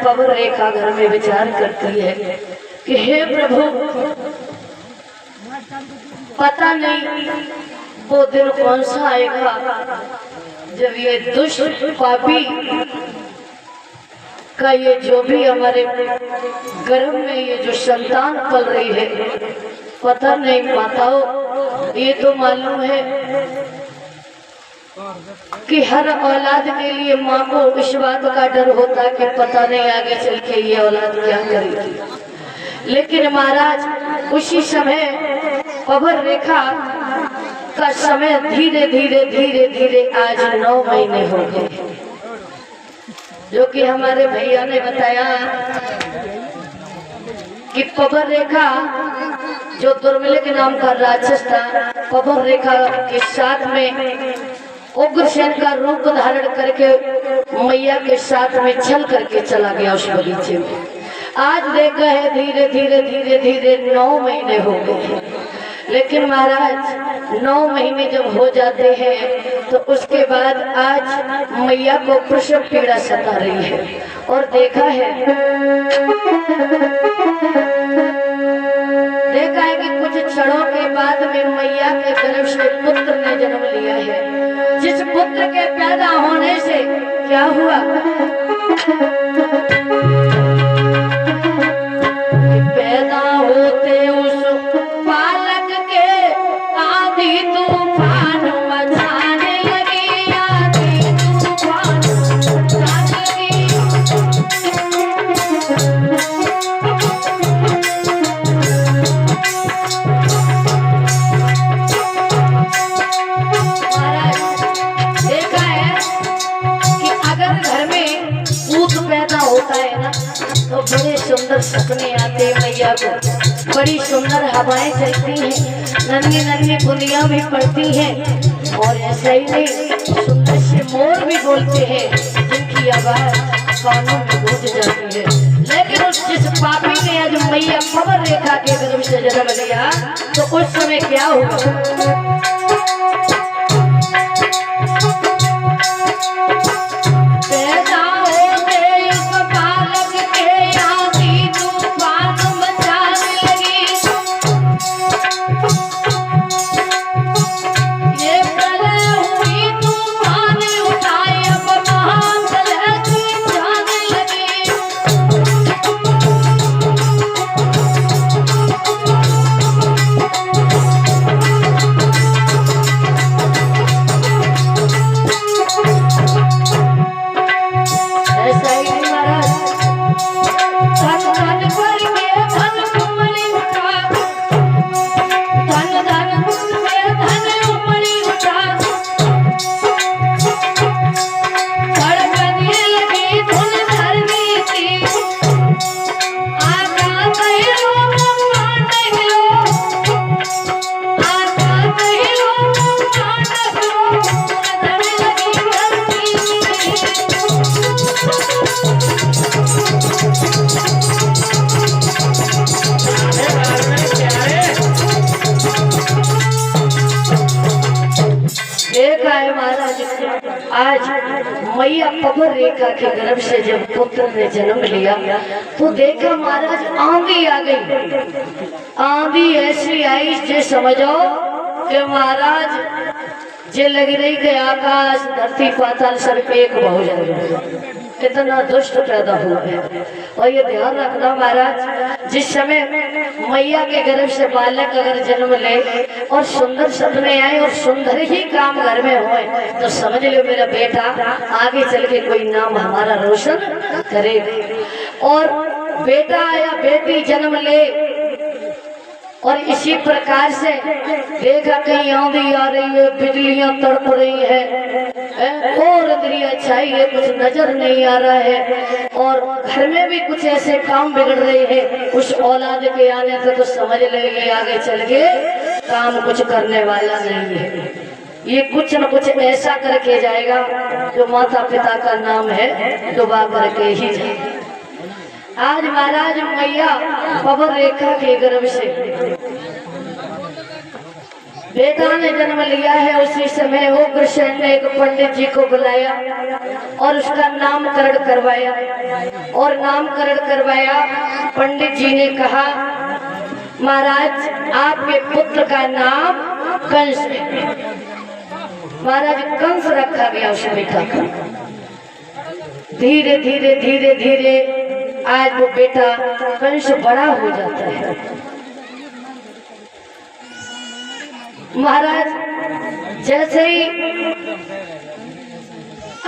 पवन रेखा घर में विचार करती है कि हे प्रभु, पता नहीं वो दिन कौन सा आएगा जब ये दुष्ट पापी का ये जो भी हमारे गर्भ में ये जो संतान पल रही है, पता नहीं माताओं, ये तो मालूम है कि हर औलाद के लिए माँ को इस बात का डर होता है कि पता नहीं आगे चल के ये औलाद क्या करेगी। लेकिन महाराज उसी समय पवन रेखा का समय धीरे धीरे धीरे धीरे आज 9 महीने हो गए, जो कि हमारे भैया ने बताया कि पवन रेखा जो दुर्मिल के नाम का राक्षस था, पवन रेखा के साथ में उग्रसेन का रूप धारण करके मैया के साथ में छल करके चला गया उस बगीचे में। आज देख गए धीरे धीरे धीरे धीरे 9 महीने हो गए। लेकिन महाराज 9 महीने जब हो जाते हैं तो उसके बाद आज मैया को प्रसव पीड़ा सता रही है। और देखा है कि कुछ क्षणों के बाद में मैया के गर्भ से पुत्र ने जन्म लिया है, जिस पुत्र के पैदा होने से क्या हुआ, पैदा होते उस बालक के आंधी तूफान मचाने लगी, आंधी तूफान मचाने लगी। होता है ना तो बड़े सुंदर सपने आते हैं मैया को, बड़ी सुंदर हवाएं चलती हैं, नन्ही नन्ही बुनिया भी पड़ती हैं, और ऐसा ही नहीं सुंदर से मोर भी बोलते हैं जिनकी आवाज कानों में गूंज जाती है। लेकिन उस जिस पापी ने आज मैया पवन रेखा के गर्भ से जन्म लिया तो उस समय क्या हुआ, आज मैया पवन रेखा के गर्भ से जब पुत्र ने जन्म लिया तो देखा महाराज आंधी आ गई। आंधी ऐसी आई जे समझो कि महाराज जे लग रही कि आकाश धरती पाताल सब एक हो जाएगा, कितना दुष्ट पैदा हुआ है। और ये ध्यान रखना महाराज, जिस समय मैया के गर्भ से बालक अगर जन्म ले और सुंदर सपने आए और सुंदर ही काम घर में होए तो समझ लो मेरा बेटा आगे चल के कोई नाम हमारा रोशन करे। और बेटा या बेटी जन्म ले और इसी प्रकार से देखा कहीं आंधी आ रही है, बिजलियां तड़प रही है और अंधेरिया छाई है, कुछ नजर नहीं आ रहा है और घर में भी कुछ ऐसे काम बिगड़ रहे हैं। उस औलाद के आने से तो समझ लेंगे आगे चल के काम कुछ करने वाला नहीं है, ये कुछ न कुछ ऐसा करके जाएगा जो माता पिता का नाम है डुबा करके ही जाएगा। आज महाराज मैया पवन रेखा के गर्भ से बेटा ने जन्म लिया है। उसी समय वो कृष्ण ने एक पंडित जी को बुलाया और उसका नामकरण करवाया और नामकरण करवाया। पंडित जी ने कहा महाराज आपके पुत्र का नाम कंस है। महाराज कंस रखा गया उस बेटा का। धीरे धीरे धीरे धीरे आज वो बेटा कंस बड़ा हो जाता है। महाराज जैसे ही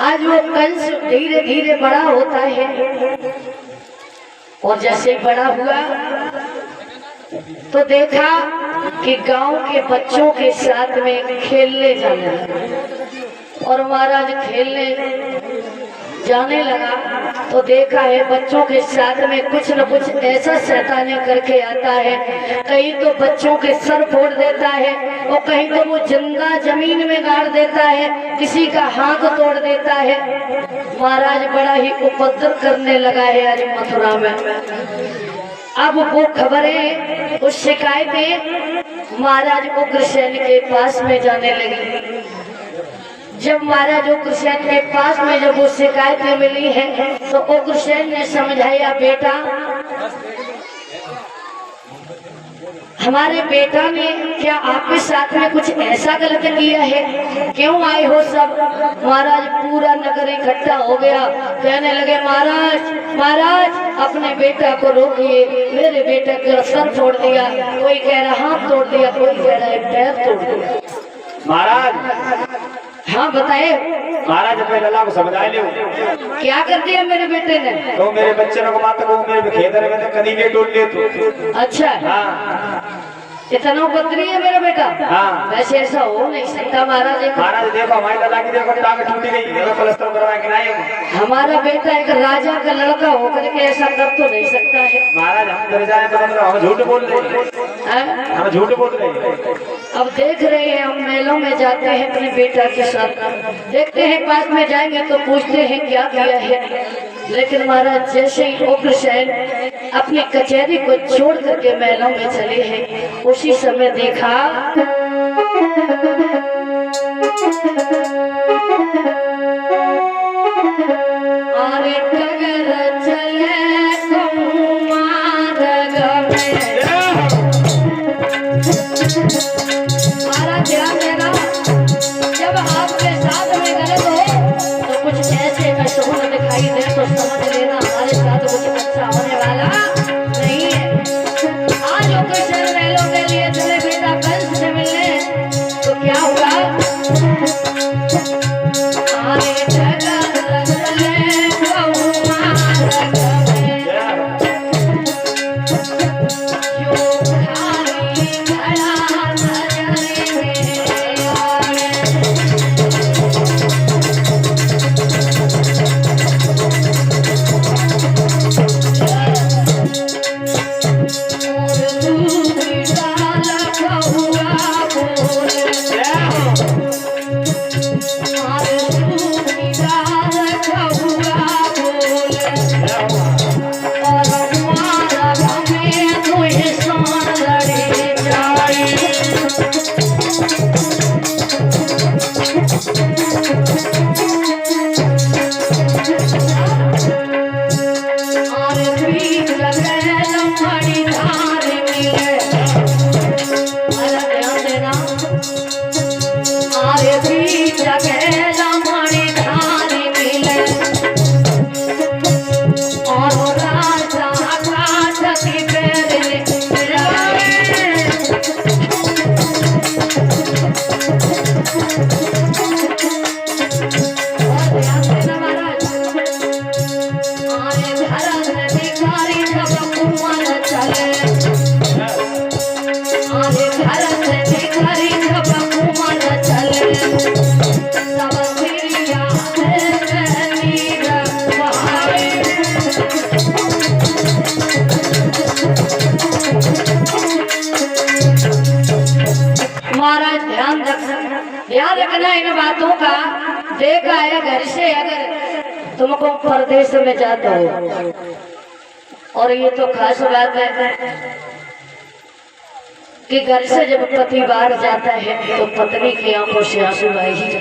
आज वो कंस धीरे धीरे बड़ा होता है और जैसे ही बड़ा हुआ तो देखा कि गांव के बच्चों के साथ में खेलने जाने लगा और महाराज खेलने जाने लगा तो देखा है बच्चों के साथ में कुछ न कुछ ऐसा शैतानी करके आता है। कहीं तो बच्चों के सर फोड़ देता है और कहीं तो वो जिंदा जमीन में गाड़ देता है, किसी का हाथ तोड़ देता है। महाराज बड़ा ही उपद्रव करने लगा है आज मथुरा में। अब वो खबरें उस शिकायतें महाराज उग्रसेन के पास में जाने लगी। जब महाराज उग्रसेन के पास में जब वो शिकायतें मिली हैं तो उग्रसेन ने समझाया बेटा हमारे बेटा ने क्या आपके साथ में कुछ ऐसा गलत किया है, क्यों आए हो सब। महाराज पूरा नगर इकट्ठा हो गया, कहने लगे महाराज महाराज अपने बेटा को रोकिए, मेरे बेटे का सर फोड़ दिया, कोई कह रहा हाथ तोड़ दिया, कोई कह रहा है पैर तोड़ दिया। महाराज हाँ बताए महाराज अपने लला को समझा ले। क्या कर दिया मेरे बेटे ने। तो मेरे बच्चे को माता को मेरे खेत में कहीं ले टोल ले तू। अच्छा हाँ इतना उपद्रवी है मेरा बेटा। हाँ वैसे ऐसा हो नहीं सकता महाराज। महाराज देखो हमारी लला की देखो टांग टूट गई, देखो प्लास्टर करवा के लाए। हमारा बेटा एक राजा का लड़का होकर के ऐसा कर तो नहीं सकता है। महाराज हम डर जाए तो हम झूठ बोल रहे हैं, हम झूठ बोल रहे हैं। अब देख रहे हैं हम मेलों में जाते हैं अपने बेटा के साथ, देखते हैं पास में जाएंगे तो पूछते हैं क्या किया है। लेकिन महाराज जैसे ही उग्रसेन अपनी कचहरी को छोड़ करके मेलों में चले हैं उसी समय देखा अरे टगर चले कुमार गमे। महाराज ध्यान देना, जब आपके साथ में गलत हो तो कुछ ऐसे में सुन दिखाई दे तो समझ लेना हमारे साथ कुछ अच्छा होने वाला नहीं है। आज उग्रसेन मेलों के लिए चले बेटा कंस से मिलने तो क्या हुआ। अरे टगर चले कुमार गमे, क्यों खाली खड़ा नजर में आवे। ध्यान रखना इन बातों का। देखा है घर से अगर तुमको परदेश में जाते हो, और ये तो खास बात है कि घर से जब पति बाहर जाता है तो पत्नी की आंखों से आंसू बह ही जाते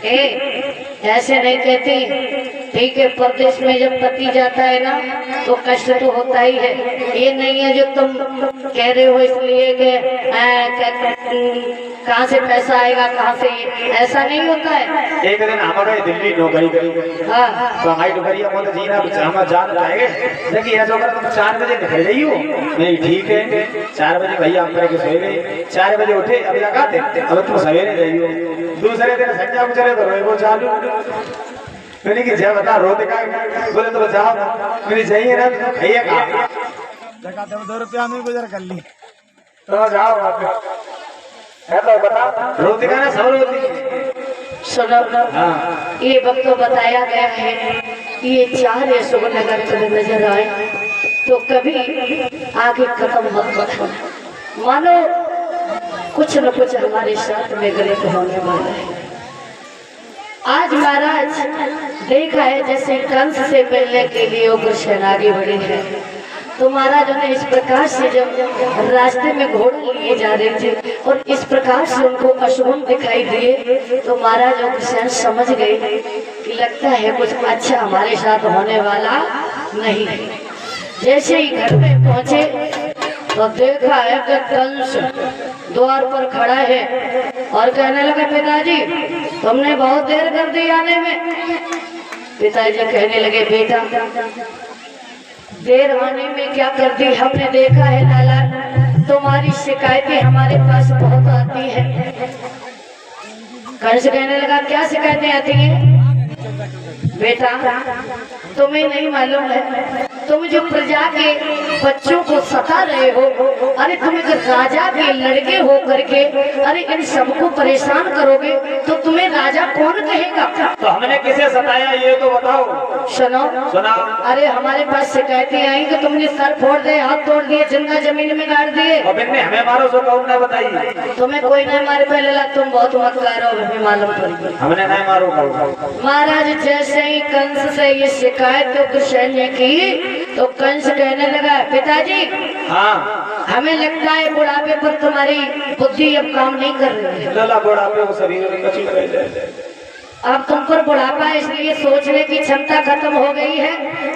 हैं। ऐसे नहीं कहती, ठीक है, परदेश में जब पति जाता है ना तो कष्ट तो होता ही है। ये नहीं है जो तुम कह रहे हो इसलिए कि कहाँ से पैसा आएगा, कहाँ से, ऐसा नहीं होता है। एक दिन हमारे दिल्ली नौकरी करी, हाँ, तो हमारी नौकरी हम जीना हम जान पाएंगे। देखिए ऐसा होगा तुम 4 बजे निकल रही हो, नहीं ठीक है 4 बजे भैया हम के सोए गए, 4 बजे उठे अब लगाते, अब तुम सवेरे रही हो। दूसरे दिन संध्या को चले तो रोए वो चालू, मैंने कि जय बता रो दिखा, बोले तो बचाओ, मैंने चाहिए ना भैया का जगह 2 रुपया में गुजर कर ली तो जाओ है तो बता रो दिखाना सब रोती। सुनो, ये वक्त तो बताया गया है कि ये 4 यशोनगर तुम्हें नजर आए तो कभी आगे कदम मत बढ़ाना, मानो कुछ न कुछ हमारे साथ में गलत होने वाला है। आज महाराज देखा है जैसे कंस से मिलने के लिए उग्रसेन आगे बढ़े हैं, तो महाराज ने इस प्रकार से जब रास्ते में घोड़े लिए जा रहे थे और इस प्रकार से उनको अशुभ दिखाई दिए तो महाराज उग्रसेन समझ गए कि लगता है कुछ अच्छा हमारे साथ होने वाला नहीं है। जैसे ही घर में पहुंचे तो देखा है कि कंस द्वार पर खड़ा है और कहने लगा, पिताजी तुमने बहुत देर कर दी आने में। पिताजी कहने लगे, बेटा देर आने में क्या कर दी, हमने देखा है लाला तुम्हारी शिकायतें हमारे पास बहुत आती है। कंस कहने लगा, क्या शिकायतें आती हैं? बेटा तुम्हें नहीं मालूम है, तुम जो प्रजा के बच्चों को सता रहे हो, अरे तुम एक राजा के लड़के हो करके अरे इन सबको परेशान करोगे तो तुम्हें राजा कौन कहेगा? तो हमने किसे सताया ये तो बताओ। सुनो, अरे हमारे पास शिकायतें आई कि तुमने सर फोड़ दिए, हाथ तोड़ दिए, जिंदा जमीन में गाड़ दिए। हमें मारो सो कौन ना बताइए। तुम्हें कोई नहीं मारे, पहले ला तुम बहुत मत करो, हमें मालूम पड़ी। हमने नहीं मारो। महाराज जैसे ही कंस से ये शिकायत उग्रसेन ने की तो कंस कहने लगा, पिताजी हाँ हमें लगता है बुढ़ापे पर तुम्हारी बुद्धि अब काम नहीं कर रही है। लला बुढ़ापे को शरीर अब तुम पर बुढ़ापा है इसलिए सोचने की क्षमता खत्म हो गई है,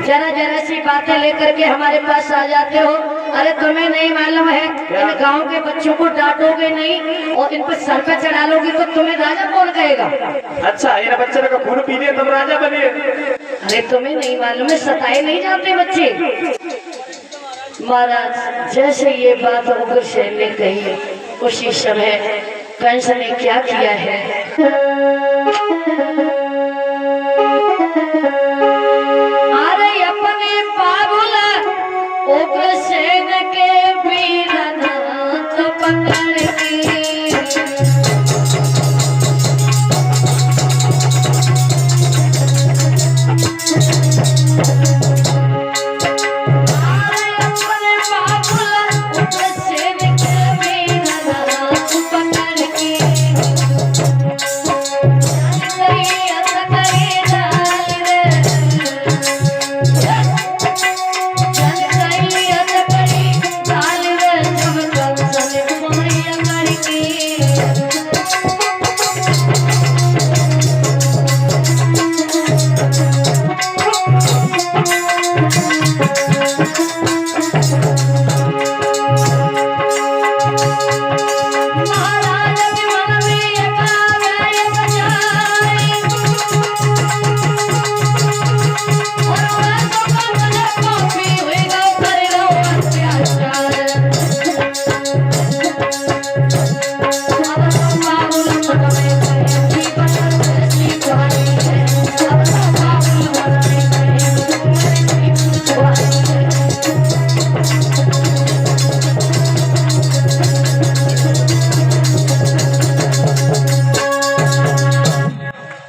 जरा जरा सी बातें लेकर के हमारे पास आ जाते हो। अरे तुम्हें नहीं मालूम है, इन गांव के बच्चों को डांटोगे नहीं और इन पर सर पे चढ़ा लोगे तो तुम्हें राजा कौन कहेगा? अच्छा इन बच्चे का खून पी लिए तब राजा बने। अरे तुम्हें नहीं मालूम है, सताए नहीं जाते बच्चे। महाराज जैसे ये बात उग्रसेन ने कही उसी समय कंस ने क्या किया है, अरे अपने बाबुल उग्रसेन के वीरनाथ पकड़ के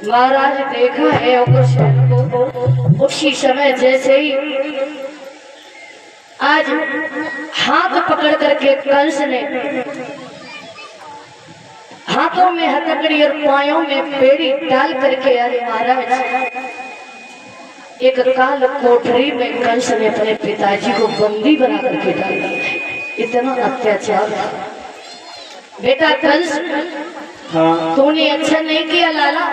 महाराज देखा है उग्रसेन को उसी समय जैसे ही आज हाथ पकड़ करके कंस ने हाथों में हथकड़ी और पायों में बेड़ी डाल करके, अरे महाराज, एक काल कोठरी में कंस ने अपने पिताजी को बंदी बना करके डाला। इतना अत्याचार था। बेटा कंस, हाँ, तूने अच्छा नहीं किया लाला।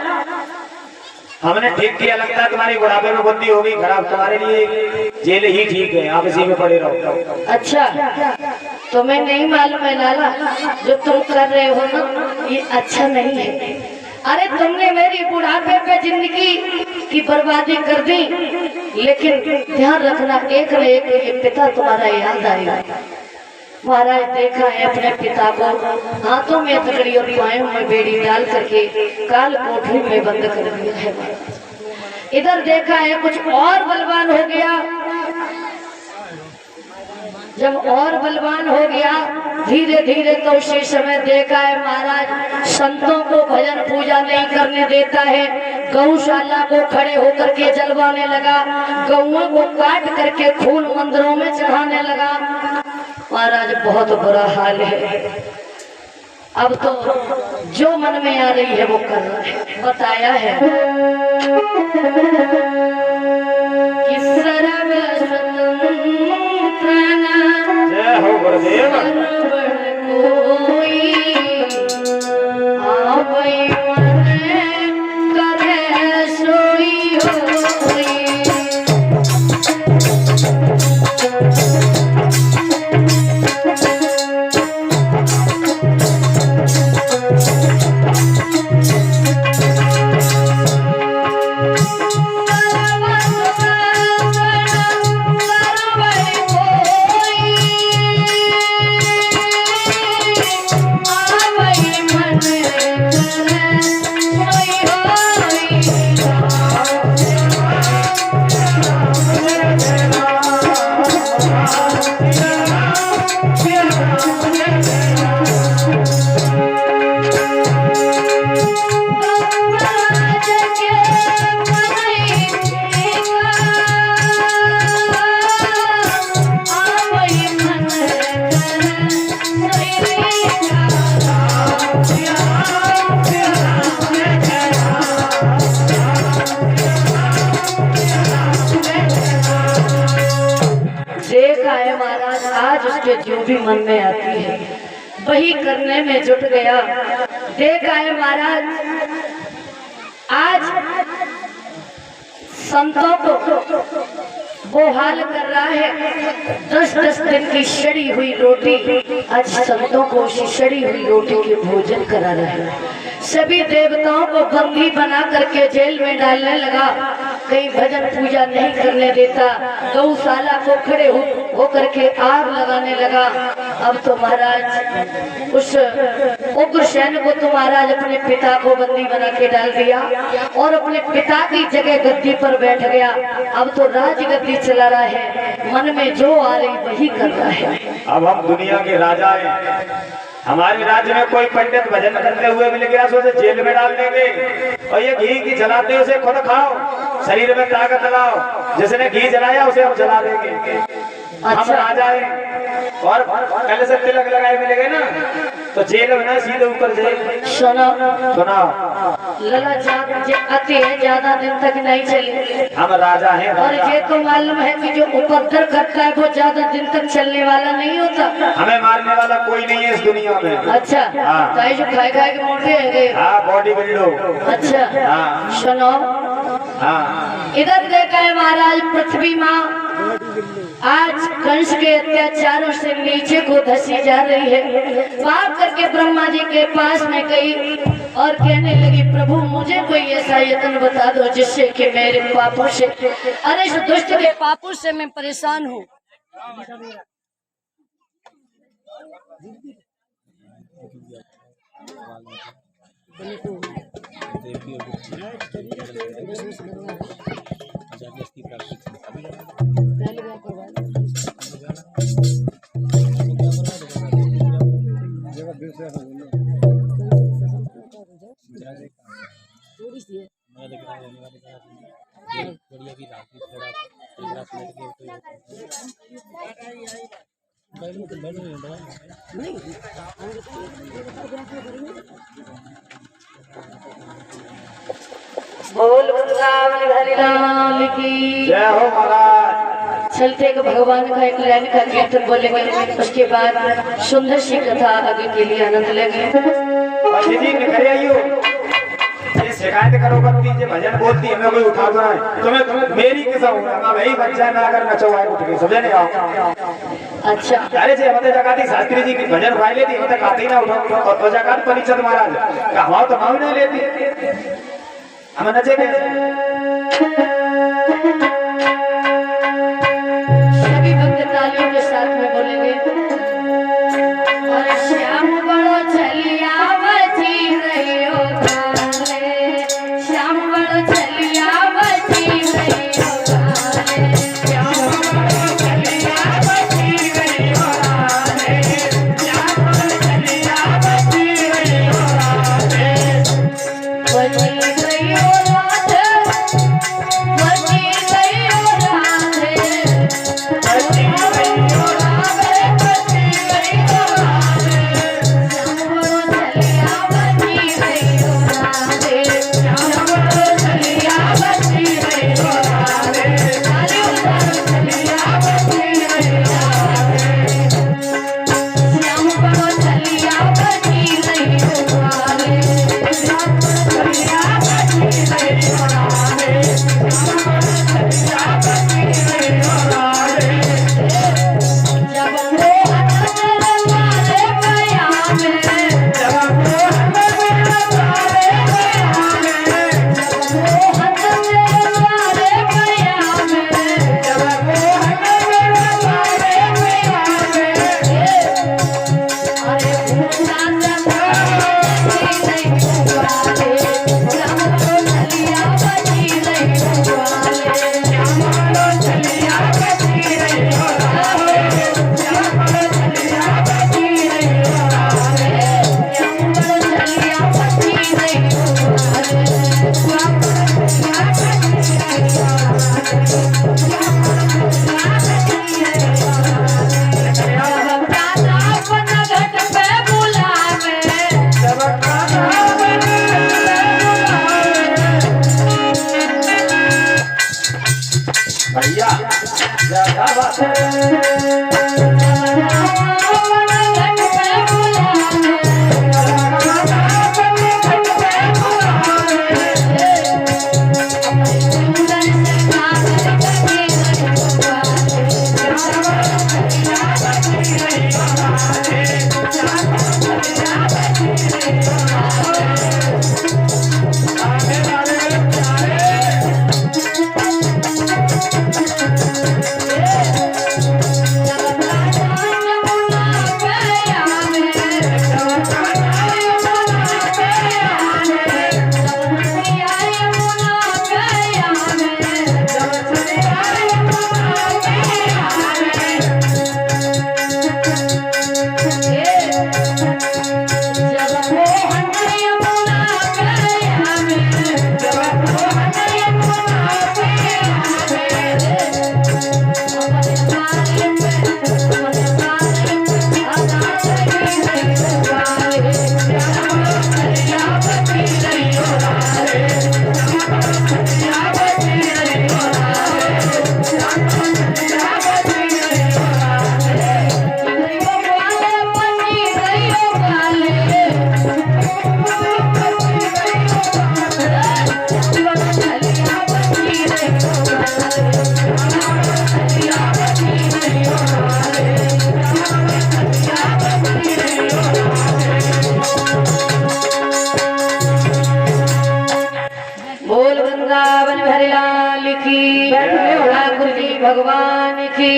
हमने ठीक किया। लगता है तुम्हारी बुढ़ापे में बुद्धि हो गई खराब, तुम्हारे लिए जेल ही ठीक है, आप इसी में पड़े रहो। अच्छा, तुम्हें नहीं मालूम है लाला, जो तुम कर रहे हो ना ये अच्छा नहीं है। अरे तुमने मेरी बुढ़ापे पे जिंदगी की बर्बादी कर दी, लेकिन ध्यान रखना एक न एक ये पिता तुम्हारा याद आएगा। महाराज देखा है अपने पिता को हाथों में हथकड़ी और पायों में बेड़ी डाल करके काल कोठरी में बंद कर दिया है। इधर देखा है कुछ और बलवान हो गया। जब और बलवान हो गया धीरे धीरे तो उसी समय देखा है महाराज संतों को भजन पूजा नहीं करने देता है। गौशाला को खड़े होकर के जलवाने लगा, गौओं को काट करके खून मंदिरों में चढ़ाने लगा। महाराज बहुत बुरा हाल है। अब तो जो मन में आ रही है वो कर रहा है। बताया है कि सर्व जय हो गुरुदेव। कोई आवै मन करे सोई होई। उसके जो भी मन में आती है वही करने में जुट गया। देखा है महाराज आज संतों को वो हाल कर रहा है। 10-10 दिन की सड़ी हुई रोटी आज संतों को उसी सड़ी हुई रोटी के भोजन करा रहा है। सभी देवताओं को बंदी बना करके जेल में डालने लगा। कहीं भजन पूजा नहीं करने देता। गौशाला को खड़े हो करके आग लगाने लगा। अब तो महाराज उस उग्रसेन को तो महाराज अपने पिता को बंदी बना के डाल दिया और अपने पिता की जगह गद्दी पर बैठ गया। अब तो राजगद्दी चला रहा है, मन में जो आ रही वही कर रहा है। अब हम दुनिया के राजा हैं। हमारे राज्य में कोई पंडित भजन करते हुए मिल गया तो उसे जेल में डाल देंगे और ये घी की जलाते उसे खुद खाओ, शरीर में ताकत लाओ। जिसने घी जलाया उसे हम जला देंगे। हम राजा हैं और कल से तिलक लगाए मिलेंगे ना तो जेल में ना सीधे ऊपर जेल। सुनो लला ज्यादा दिन तक नहीं चले। हम राजा हैं और ये तो मालूम है कि जो उपद्रव करता है वो ज्यादा दिन तक चलने वाला नहीं होता। हमें मारने वाला कोई नहीं है इस दुनिया में। अच्छा ताई जो खाए खाए के मोटे हैं। बॉडी बिल्डो। अच्छा सुनो इधर देखा है महाराज पृथ्वी माँ आज कंस के अत्याचारों से नीचे को धसी जा रही है। भाग करके ब्रह्मा जी के पास में गई और कहने लगी प्रभु मुझे कोई ऐसा यत्न बता दो जिससे कि मेरे पापों से अरे इस दुष्ट के पापों से मैं परेशान हूँ। बोल वृंदावन हरि राम की जय हो महाराज। चलते के भगवान का एक लाइन का कीर्तन बोलेंगे, उसके बाद सुंदर सी कथा आगे के लिए आनंद लेंगे। दीदी निकल आइयो, ये शिकायत करो करती जे भजन बोलती हमें कोई उठाना है तुम्हें मेरी कसम ना भाई बच्चा ना अगर नचवाए उठ के समझे नहीं आओ। अच्छा अरे जे हमने जगाती शास्त्री जी की भजन भाई लेती हम तक आती ना उठो और जगात परिषद महाराज कहवा तो हम नहीं लेती हम नचे के सभी भक्त तालियों के साथ में बोलेंगे। और श्याम बड़ो चलिया बची रही हो काले, श्याम बड़ो चलिया बची रही हो काले, श्याम बड़ो चलिया बची रही हो काले, श्याम बड़ो चलिया बची रही हो काले, बची रही हो राधे, बची रही हो राधे, बची रही हो राधे, बची रही हो राधे, श्याम बड़ो चलिया बची रही हो राधे, श्याम बड़ो चलिया बची रही हो राधे, तालियों तालियों चलिया बची रही हो राधे, श्याम बड़ो चलिया बची रही हो राधे, श्याम बड़ो चलिया बची रही हो राधे, श्याम बड़ो चलिया बची रही हो राधे। जब मोहन वाले गया में, जब मोहन वाले गया में, जब मोहन वाले गया में, जब मोहन वाले गया में, अरे भूला नहीं वाले, श्याम बड़ो चलिया बची रही हो वाले, श्याम बड़ो चलिया बची रही हो वाले, श्याम बड़ो चलिया बची रही हो वाले, श्याम बड़ो चलिया बची रही हो वाले, श्याम बड़ो चलिया बची रही हो वाले, श्याम बड़ो चलिया बची रही हो वाले। जब राजा अपन घट पे बुलावे, जब राजा अपन भैया ज्यादा बात है बोल वृंदावन हरि लाल की, ठाकुर जी भगवान की।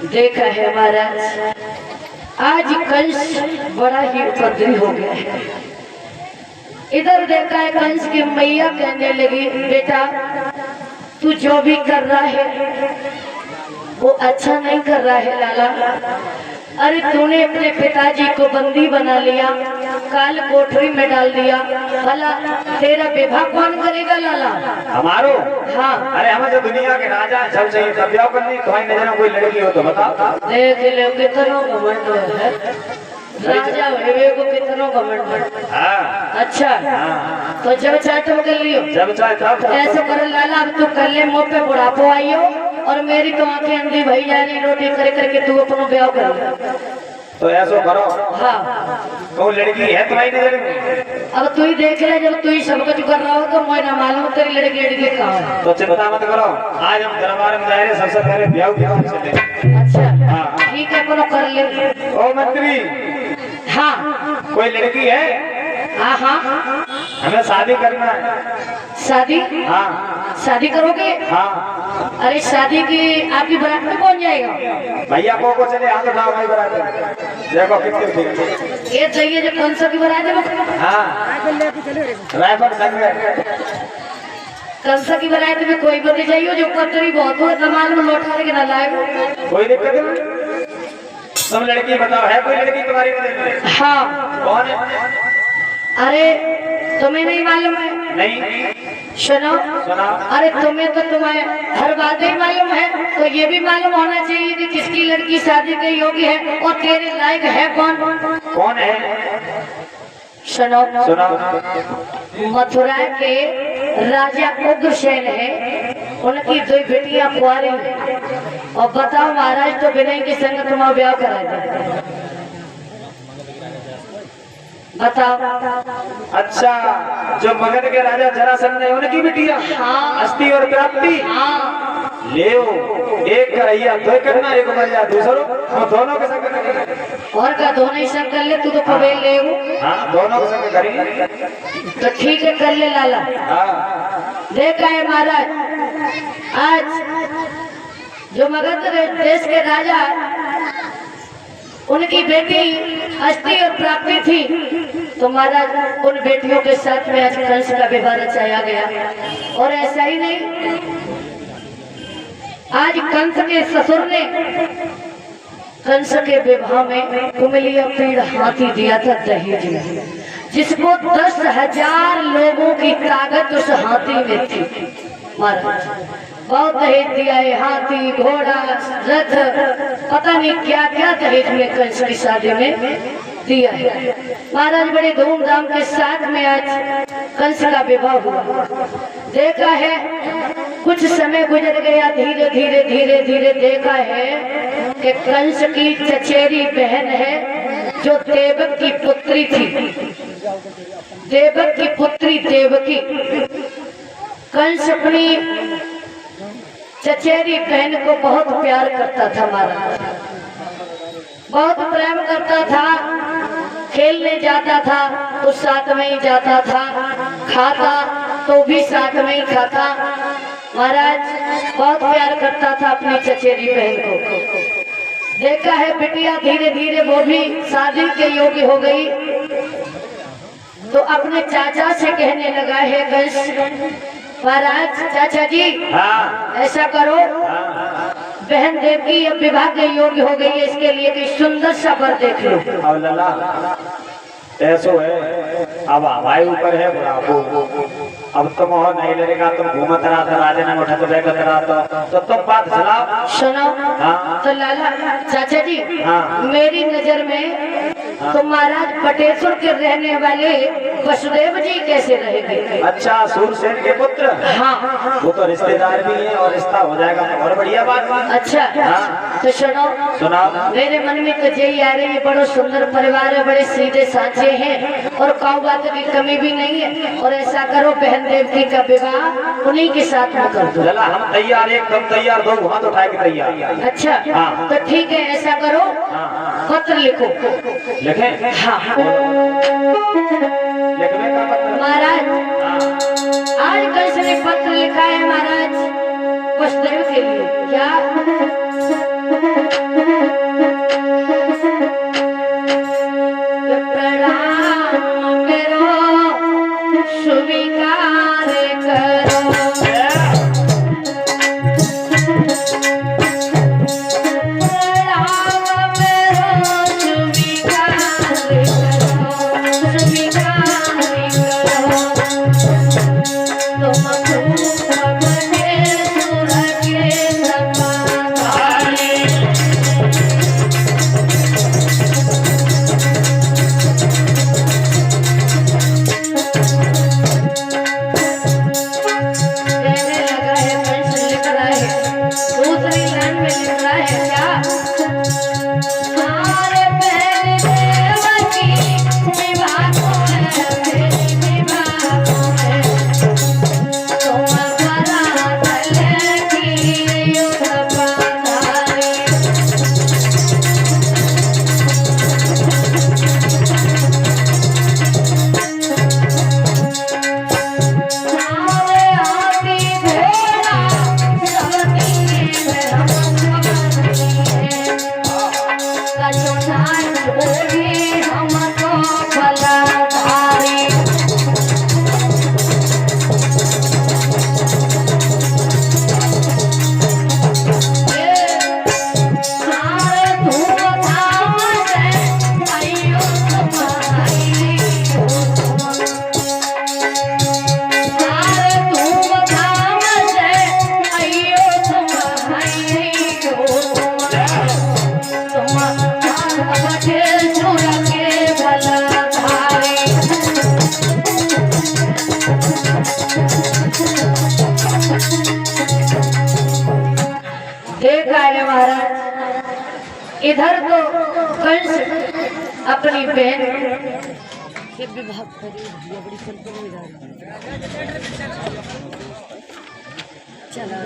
देखा है महाराज, आज कंस बड़ा ही उपद्रवी हो गया है। इधर देखा है कंस की मैया कहने लगी, बेटा तू जो भी कर रहा है वो अच्छा नहीं कर रहा है लाला। अरे तूने अपने पिताजी को बंदी बना लिया, काल कोठरी में डाल दिया, भला तेरा विवाह कौन करेगा लाला? हमारो? हाँ। अरे हमें जो दुनिया के राजा हैं, सब चाहिए तब ब्याह करनी। तुम्हारी नजर में कोई लड़की हो तो बताओ। देख ले कितनों घमंड है, राजा हुए को कितनों घमंड। हाँ। अच्छा तो जब चाहे तुम कर लियो, जब चाहे तब। ऐसे कर लाला, अब तू कर ले, मुँह पे बुढ़ापो आइयो और मेरी तो आंखें अंधी भई जा रही, रोटी करे करके तू अपनो ब्याह कर ले। तो ऐसा करो। हाँ। तो लड़की है तुम्हारी नजर में? अब तू ही देख ले, जब तू ही सब कुछ कर रहा हो तो मैं ना मालूम तेरी लड़की कहाँ है। तो चिंता मत करो, आज हम दरबार में जाए, सबसे पहले ब्याह चले। अच्छा हाँ। ठीक है, अपनो कर ले। ओ मंत्री, हाँ कोई लड़की है? हाँ हाँ। हमें शादी करना है। शादी? हाँ। शादी करोगे? हाँ। अरे शादी की आपकी बारात में कौन जाएगा? भैया को चले, हाथ उठाओ भाई बारात में। देखो कितने ठीक। ये चाहिए जब कौन सा की बारात है? हाँ रायपुर संग में। कंसा की बारात में कोई बंदी चाहिए जो पत्थरी बहुत हो, कमाल में लौट करके ना लाए। कोई दिक्कत नहीं। तुम लड़की बताओ, है कोई लड़की तुम्हारी नजर में? हाँ। कौन है? अरे तुम्हें नहीं मालूम है? नहीं। सुनो। सुना। अरे तुम्हें तो तुम्हें हर बात ही मालूम है, तो ये भी मालूम होना चाहिए कि किसकी लड़की शादी के योग्य है और तेरे लायक है कौन? कौन है? सुनो। सुना। मथुरा के राजा उग्रसेन है, उनकी दो बेटियां कुंवारी हैं। और बताओ महाराज तो विनय के संग तुम्हारा ब्याह करा दे, बताओ। अच्छा, जो मगध के राजा जरासंध है उनकी बिटिया? हाँ। अस्थि और प्राप्ति? हाँ। ले एक करैया तो करना, एक भैया दूसरो, हम दोनों के संग करेंगे। और का दोनों ही संग कर ले, तू तो पवेल ले वो। हाँ दोनों के संग करेंगे। तो ठीक है कर ले लाला। हाँ। देखा है महाराज, आज जो मगध देश के राजा उनकी बेटी अस्थि और प्राप्ति थी, तो महाराज उन बेटियों के साथ में आज कंस का विवाह रचाया गया। और ऐसा ही नहीं, आज कंस के ससुर ने कंस के विवाह में कुमिलिया पीड़ हाथी दिया था दहेज में, जिसको 10,000 लोगों की ताकत उस हाथी में थी। महाराज बहुत दहेज दिया है, हाथी घोड़ा रथ, पता नहीं क्या क्या दहेज में कंस की शादी में दिया है। महाराज बड़े धूमधाम के साथ में आज कंस का विवाह हुआ। देखा है कुछ समय गुजर गया, धीरे धीरे धीरे धीरे देखा है कि कंस की चचेरी बहन है जो देवक की पुत्री थी, देवक की पुत्री देवकी। कंस अपनी चचेरी बहन को बहुत प्यार करता था, महाराज बहुत प्रेम करता था। खेलने जाता था तो साथ में ही जाता था, खाता तो भी साथ में ही खाता। महाराज बहुत प्यार करता था अपनी चचेरी बहन को। देखा है बिटिया धीरे धीरे वो भी शादी के योग्य हो गई, तो अपने चाचा से कहने लगा है कंस, महाराज चाचा जी हाँ। ऐसा करो, हाँ। बहन देवकी अब विवाह के योग्य हो गई है, इसके लिए कि सुंदर सा वर देख लो। अब लला ऐसो है, अब हमारे ऊपर है बुढ़ापो। अब तुम और नहीं लगेगा, तुम घूमत रहा था राजा ने उठा तो बैठत रहा तो तुम बात चलाओ। सुनो। हाँ। तो लाला चाचा जी हाँ। मेरी नजर में तो महाराज बटेश्वर के रहने वाले वसुदेव जी कैसे रहेंगे? अच्छा, सूरसेन के पुत्र? हाँ। वो तो रिश्तेदार भी है और रिश्ता हो जाएगा तो और बढ़िया बात है। अच्छा। हाँ। तो सुनो, सुनाओ। मेरे मन में तो यही आ रही है, बड़ो सुंदर परिवार है, बड़े सीधे साचे हैं और काऊ बात की कमी भी नहीं है। और ऐसा करो बहन देवकी का विवाह उन्हीं के साथ में कर दो। चला हम तैयार, एकदम तैयार, दो हाथ उठा के तैयार। अच्छा। हाँ। तो ठीक है ऐसा करो, पत्र लिखो। लिखे? हाँ। लिखने का पत्र? महाराज आज कंस ने पत्र लिखा है महाराज वसुदेव के लिए। क्या? प्रणाम करो स्वीकार करो, प्रणाम करो इधर तो कंस अपनी बहन के विवाह चला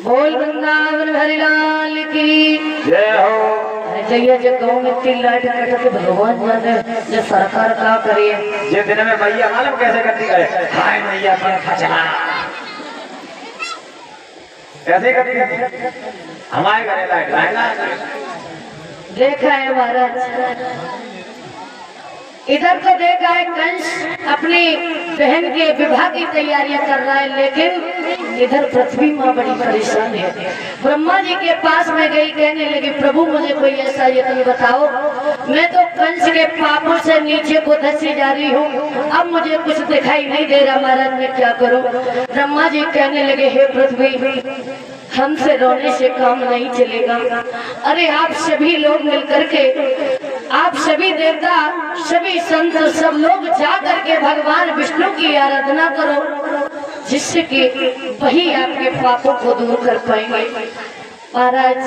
बोल वृंदावन हरिलाल की जय हो। जय जय गाँव में 3 लाइट कट के भगवान जाने जो सरकार का करिए। जे दिन में मैया मालूम कैसे करती है, हाय मैया पंखा चला कैसे करती है, हमारे घरे लाइट लाइट देखा है महाराज। इधर तो देखा है कंस अपनी बहन के विवाह की तैयारियां कर रहा है, लेकिन इधर पृथ्वी माँ बड़ी परेशान है। ब्रह्मा जी के पास में गई, कहने लगी प्रभु मुझे कोई ऐसा यत्न बताओ, मैं तो कंस के पापों से नीचे को धंसी जा रही हूँ, अब मुझे कुछ दिखाई नहीं दे रहा महाराज, मैं क्या करूँ। ब्रह्मा जी कहने लगे हे पृथ्वी, हमसे रोने से काम नहीं चलेगा। अरे आप सभी लोग मिलकर के, आप सभी देवता, सभी संत, सब लोग जा करके भगवान विष्णु की आराधना करो, जिससे कि वही आपके पापों को दूर कर पाएंगे। महाराज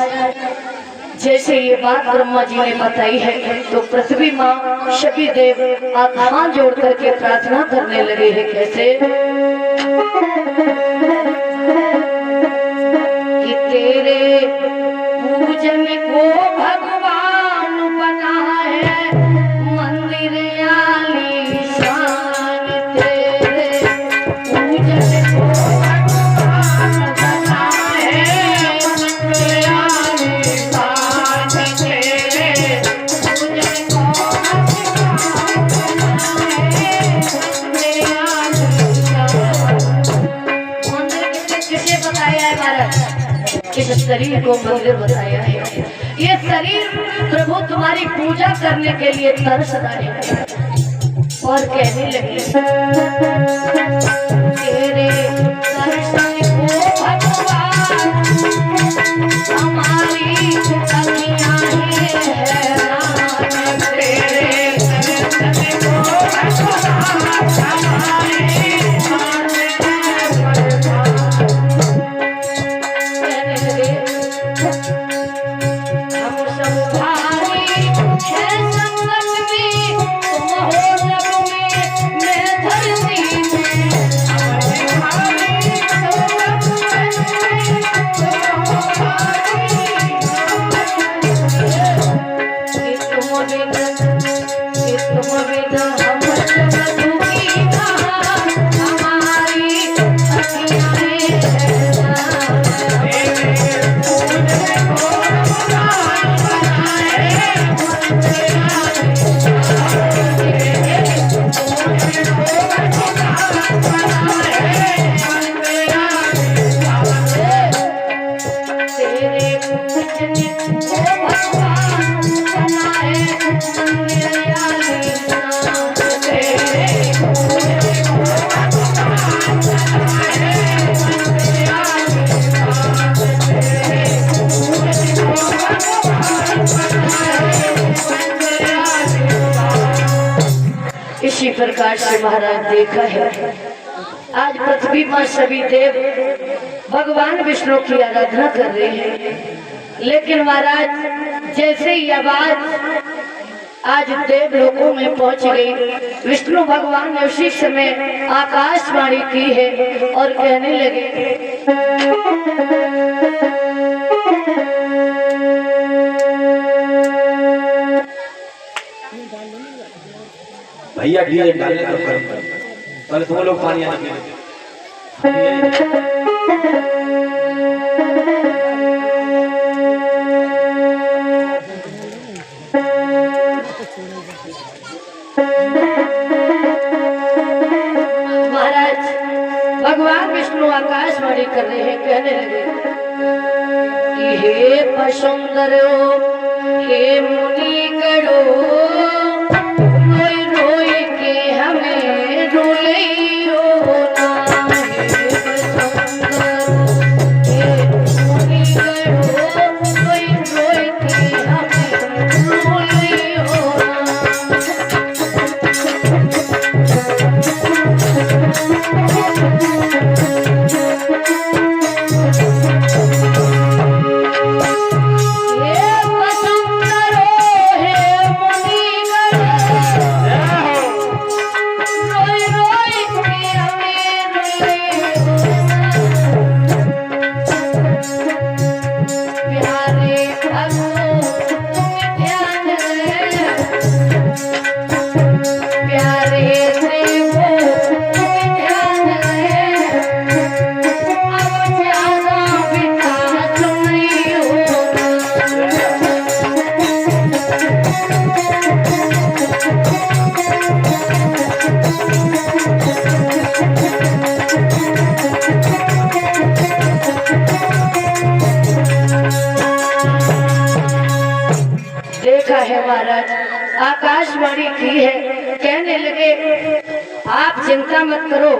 जैसे ये बात ब्रह्मा जी ने बताई है तो पृथ्वी माँ सभी देव हाथ जोड़ करके प्रार्थना करने लगे हैं। कैसे कि तेरे पूजन को भगवान बना है मंदिर आलीशान, तेरे पूजन को भगवान बना है मंदिर आलीशान, तेरे पूजन को भगवान बना है मंदिर आलीशान। मंदिर किसे बताया है महाराज? इस शरीर को मंदिर बताया है। ये शरीर प्रभु तुम्हारी पूजा करने के लिए तरस रहा है। और कहने लगे तेरे दर्शन को भगवान हमारी अखियाँ हैरान, तेरे दर्शन को भगवान हमारी इसी प्रकार से महाराज देखा है आज पृथ्वी पर सभी देव भगवान विष्णु की आराधना कर रहे हैं, लेकिन महाराज जैसे ही आवाज आज देव लोकों में पहुंच गई, विष्णु भगवान ने उसी समय आकाशवाणी की है और कहने लगे भैया डीजे डालने का कर्म पहले तुम लोग पानी आने महाराज भगवान विष्णु आकाशवाणी कर रहे हैं, कहने लगे कि हे पशुंदरो हे मुनि करो आकाशवाणी की है, कहने लगे आप चिंता मत करो,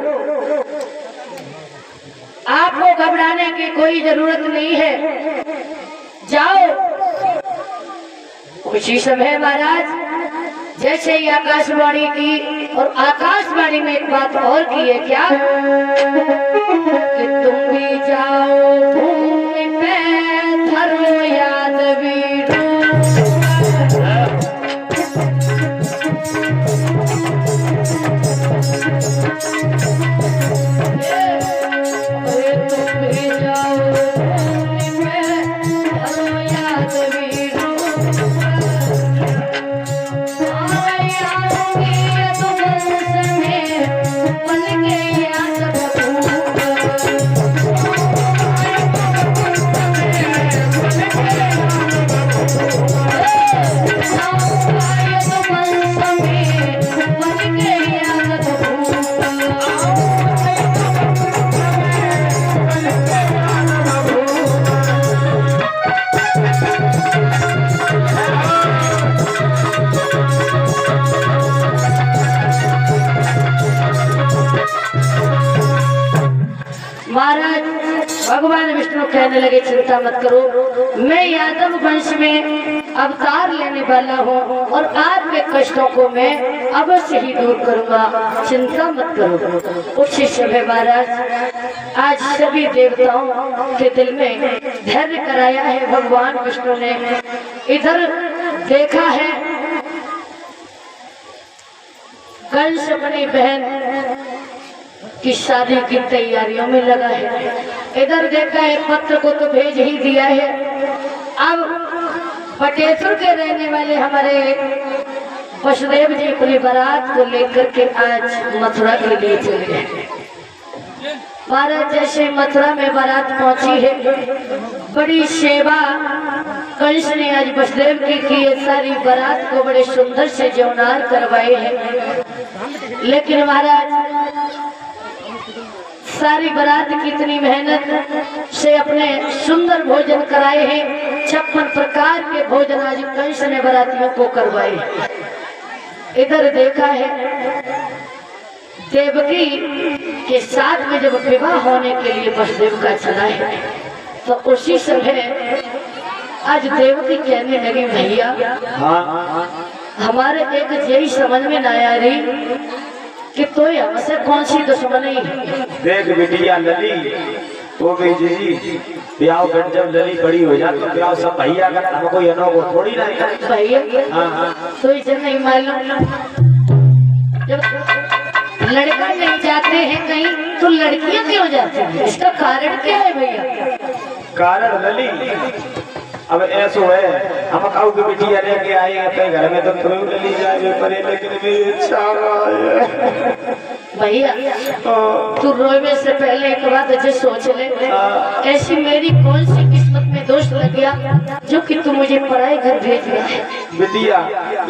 आपको घबराने की कोई जरूरत नहीं है, जाओ। उसी समय महाराज जैसे ही आकाशवाणी की, और आकाशवाणी में एक बात और की है, क्या कि तुम भी जाओ भूमि पे धरो याद वीरों, महाराज भगवान विष्णु कहने लगे चिंता मत करो, मैं यादव वंश में अवतार लेने वाला हूँ और आपके कष्टों को मैं अवश्य ही दूर करूँगा, चिंता मत करो। उसी समय महाराज आज सभी देवताओं के दिल में धैर्य कराया है भगवान विष्णु ने। इधर देखा है कंस अपनी बहन की शादी की तैयारियों में लगा है, इधर देखा है पत्र को तो भेज ही दिया है। अब बटेश्वर के रहने वाले हमारे वसुदेव जी अपनी बारात को लेकर के आज मथुरा के लिए चले गए। महाराज जैसे मथुरा में बारात पहुंची है, बड़ी सेवा कंस ने आज वसुदेव की है, सारी बारात को बड़े सुंदर से जौनार करवाए हैं। लेकिन महाराज सारी बारात की इतनी मेहनत से अपने सुंदर भोजन कराए हैं, 56 प्रकार के भोजन आज कंस ने बारातियों को करवाए। इधर देखा है देवकी के साथ में जब विवाह होने के लिए वसुदेव का चला है, तो उसी समय आज देवकी कहने लगी भैया हमारे एक यही समझ में ना आ रही कि तो हमसे कौन सी दुश्मनी है। देख बिटिया लली वो भी जी ब्याह कर जब लली बड़ी हो जाती तो ब्याह सब भैया का हम कोई अनोखो थोड़ी ना है भैया। हाँ तो इसे नहीं मालूम, जब लड़का नहीं जाते हैं कहीं तो लड़कियां क्यों जाती हैं, इसका कारण क्या है भैया? कारण लली अब ऐसो है हम काऊ की बिटिया लेके आए अपने घर में तो तुम्हें लली जाए परे, लेकिन मेरी इच्छा है भैया तू रोने से पहले एक बात अच्छे सोच ले, ऐसी मेरी कौन सी किस्मत में दोष लग गया जो कि तू मुझे पराए घर भेज दिया है। बिटिया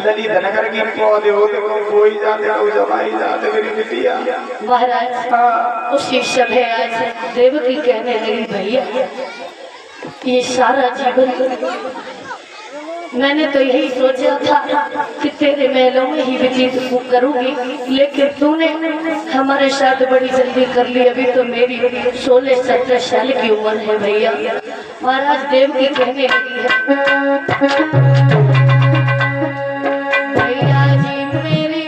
लली धनकर की पौधे हो तो कोई जाते हो जवाई जाते मेरी बिटिया। महाराज उसी समय आज देवकी कहने लगी भैया ये सारा जीवन मैंने तो यही सोचा था कि तेरे महलों में ही व्यतीत करूंगी, लेकिन तूने हमारे साथ बड़ी जल्दी कर ली। अभी तो मेरी 16-17 साल की उम्र है भैया। महाराज देवकी कहने लगी है भैया जी मेरी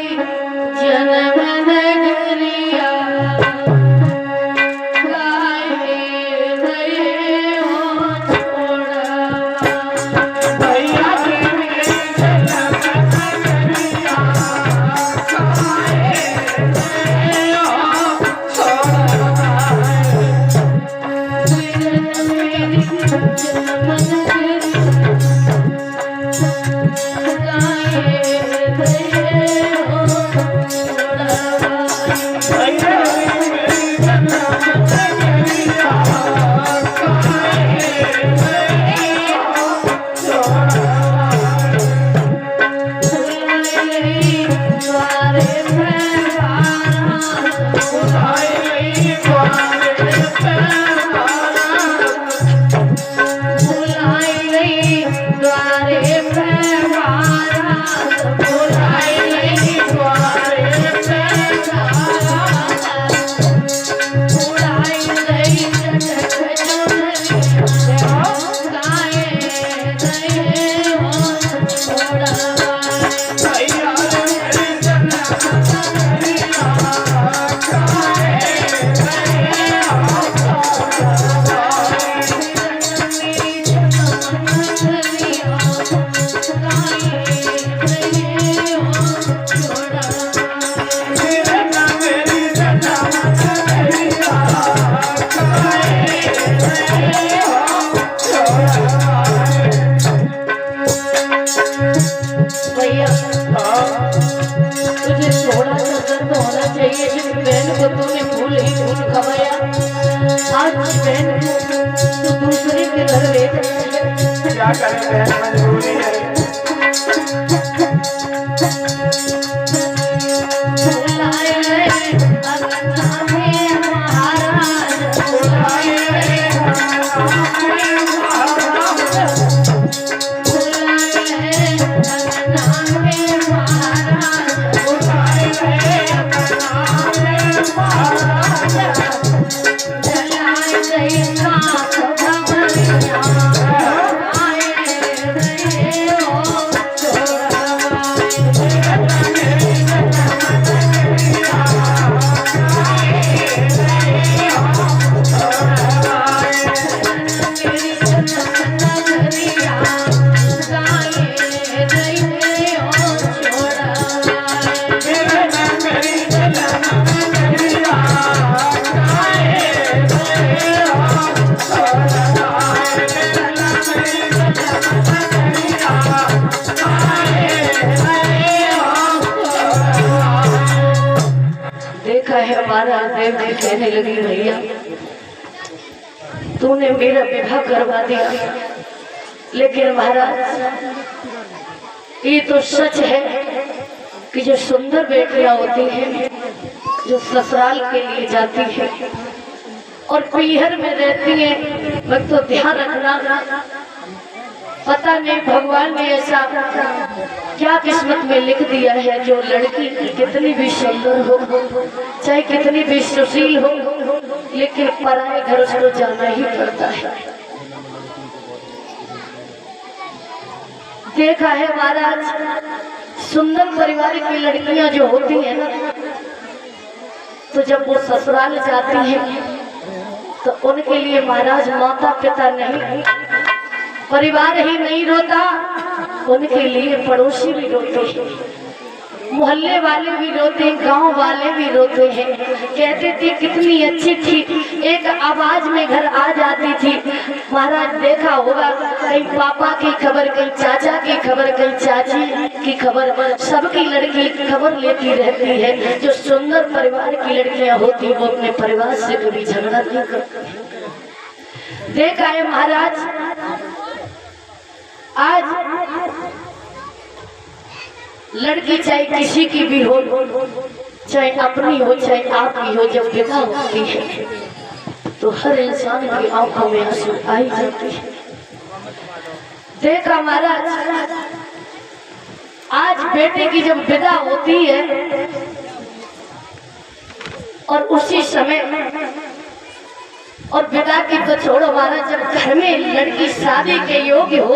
जन्म नगरिया बहन को तूने भूल ही भूल गवाया। आज बहन को तू दूसरे के घर ले क्या करें बहन, मजबूरी है। हमारा देव ने कहने लगी भैया तूने मेरा विवाह करवा दिया, लेकिन महाराज ये तो सच है कि जो सुंदर बेटियां होती हैं जो ससुराल के लिए जाती है और पीहर में रहती हैं, वक्त तो ध्यान रखना पता नहीं भगवान ने ऐसा क्या किस्मत में लिख दिया है, जो लड़की कितनी भी सुंदर हो चाहे कितनी भी सुशील हो लेकिन पराए घर उसको जाना ही पड़ता है। देखा है महाराज सुंदर परिवार की लड़कियां जो होती हैं ना, तो जब वो ससुराल जाती हैं तो उनके लिए महाराज माता पिता नहीं, परिवार ही नहीं रोता, उनके लिए पड़ोसी भी रोते हैं, मोहल्ले वाले भी रोते हैं, गांव वाले भी रोते हैं। कहते थे कितनी अच्छी थी, एक आवाज में घर आ जाती थी। महाराज देखा होगा कहीं पापा की खबर, कहीं चाचा की खबर, कहीं चाची की खबर, सबकी लड़की खबर लेती रहती है। जो सुंदर परिवार की लड़कियां होती वो अपने परिवार से कभी झगड़ा नहीं करती। देखा है महाराज आज लड़की चाहे किसी की भी हो, चाहे अपनी हो चाहे आपकी हो, जब विदा होती है तो हर इंसान की आंखों में आंसू आई जाती है। देखा महाराज आज बेटे की जब विदा होती है और उसी समय और पिता की तो छोड़ो महाराज, जब घर में लड़की शादी के योग्य हो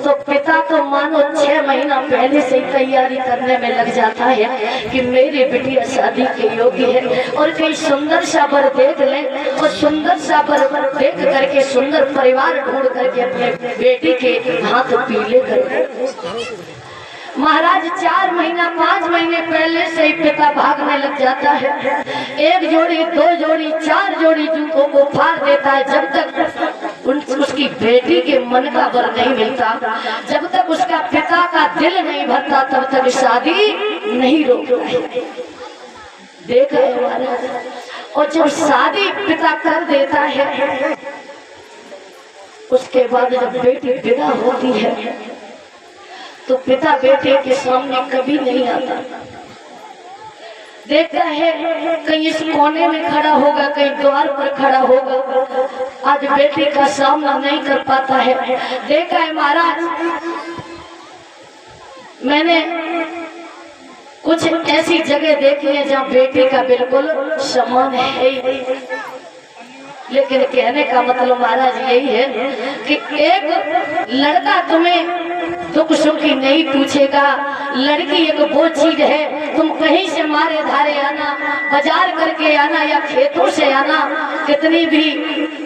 तो पिता तो मानो 6 महीना पहले से ही तैयारी करने में लग जाता है कि मेरी बिटिया शादी के योग्य है, और कहीं सुंदर सा वर देख ले और सुंदर सा वर देख करके सुंदर परिवार ढूंढ करके अपने बेटी के हाथ पीले कर। महाराज 4 महीना 5 महीने पहले से ही पिता भागने लग जाता है, 1 जोड़ी 2 जोड़ी 4 जोड़ी जूतों को फाड़ देता है। जब तक उसकी बेटी के मन का वर नहीं मिलता, जब तक उसका पिता का दिल नहीं भरता, तब तक शादी नहीं रोकता है। देखा है महाराज, और जब शादी पिता कर देता है उसके बाद जब बेटी विदा होती है तो पिता बेटे के सामने कभी नहीं आता। देखता है कहीं इस कोने में खड़ा होगा, कहीं द्वार पर खड़ा होगा, आज बेटे का सामना नहीं कर पाता है। देखा है महाराज मैंने कुछ ऐसी जगह देखी है जहाँ बेटे का बिल्कुल सम्मान है, लेकिन कहने का मतलब महाराज यही है कि एक लड़का तुम्हें दुख सुख की नहीं पूछेगा, लड़की एक वो चीज है तुम कहीं से मारे धारे आना, बाजार करके आना या खेतों से आना, कितनी भी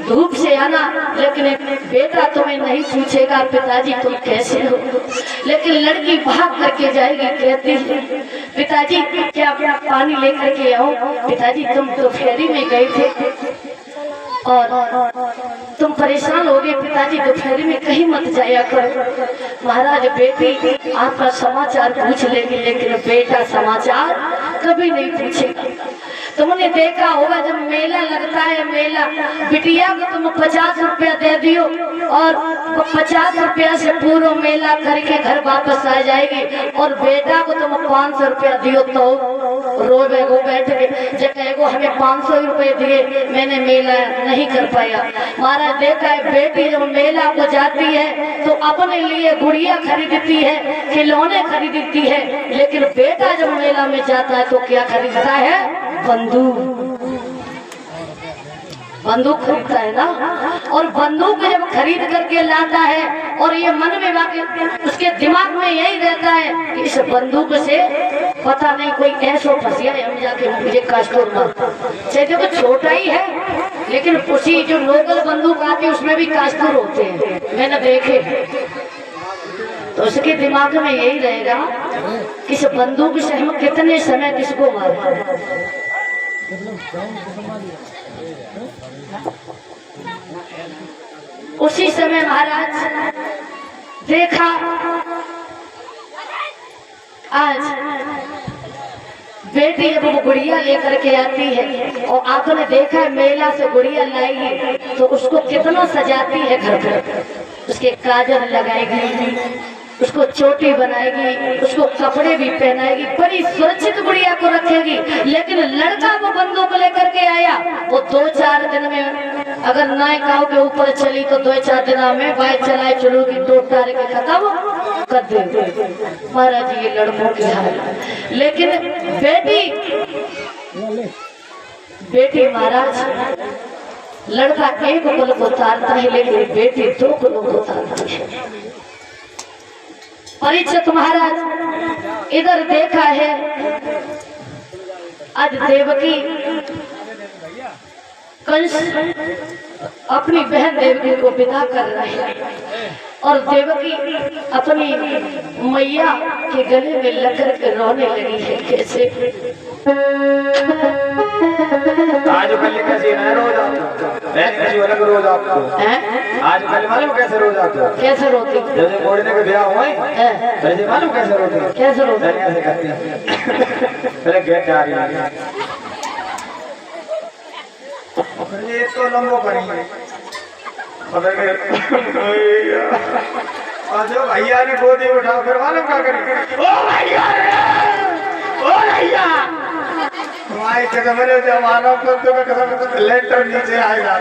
धूप से आना, लेकिन बेटा तुम्हें नहीं पूछेगा पिताजी तुम कैसे हो। लेकिन लड़की भाग करके जाएगी, कहती है पिताजी क्या पानी लेकर के आओ, पिताजी तुम तो फेरी में गए थे और तुम परेशान हो गए, पिताजी दोपहर में कहीं मत जाया करो। महाराज बेटी आपका समाचार पूछ लेगी, लेकिन बेटा समाचार कभी नहीं पूछेगा। तुमने देखा होगा जब मेला लगता है, मेला बिटिया को तुम 50 रुपया दे दियो और 50 रुपया से पूरा मेला करके घर वापस आ जाएगी, और बेटा को तुम 500 रुपया दियो तो रोवे वो बैठ के जब कहेगो हमें 500 रुपए दिए, मैंने मेला नहीं कर पाया। महाराज देखा है बेटी जब मेला को जाती है तो अपने लिए गुड़िया खरीदती है, खिलौने खरीदती है, लेकिन बेटा जब मेला में जाता है तो क्या खरीदता है? बंदूक खरीदता है ना। और बंदूक जब खरीद करके लाता है और ये मन में वाकई उसके दिमाग में यही रहता है कि इस बंदूक से पता नहीं कोई ऐसा फंसिया है, हम जाके मुझे कास्टोर मारता। चाहे तो छोटा ही है लेकिन उसी जो लोकल बंदूक आती है उसमें भी कास्टोर होते हैं, मैंने देखे। तो उसके दिमाग में यही रहेगा कि इस बंदूक से हम कितने समय किसको मारे। उसी समय महाराज देखा आज बेटी जब वो गुड़िया लेकर के आती है और आपने देखा है मेला से गुड़िया लाएगी तो उसको कितना सजाती है घर पर, उसके काजल लगाएगी, उसको चोटी बनाएगी, उसको कपड़े भी पहनाएगी, बड़ी सुरक्षित गुड़िया को रखेगी। लेकिन लड़का वो बंदूक लेकर के आया, वो 2-4 दिन में अगर नायकाओं के ऊपर चली तो 2-4 दिन में बाइक चलाए चलूगी, दो तारे के खत्म कर दे। महाराज ये लड़कों की हाल। लेकिन बेटी महाराज लड़का एक पल को उतारता है लेकिन बेटी 2 पलों को उतारती है। परीक्षित महाराज इधर देखा है आज देवकी कंस अपनी बहन देवकी को विदा कर रहे हैं और देवकी अपनी मैया के गले में लगकर के रोने लगी है। कैसे आज कल कैसे है रोज कैसी अलग रोज आपको आज कल मालूम कैसे रोज आपको कैसे रोती जैसे मोड़ने के ब्याह हुए वैसे मालूम कैसे रोते कैसे रोते ऐसे करती है। पहले गेट आ रही है ये तो लंबो पड़ी है और जो भैया ने गोदी उठाओ फिर मालूम क्या करें? ओ भैया ओ भैया हमारे कदम में जो मानव को तो कदम लेटर नीचे आएगा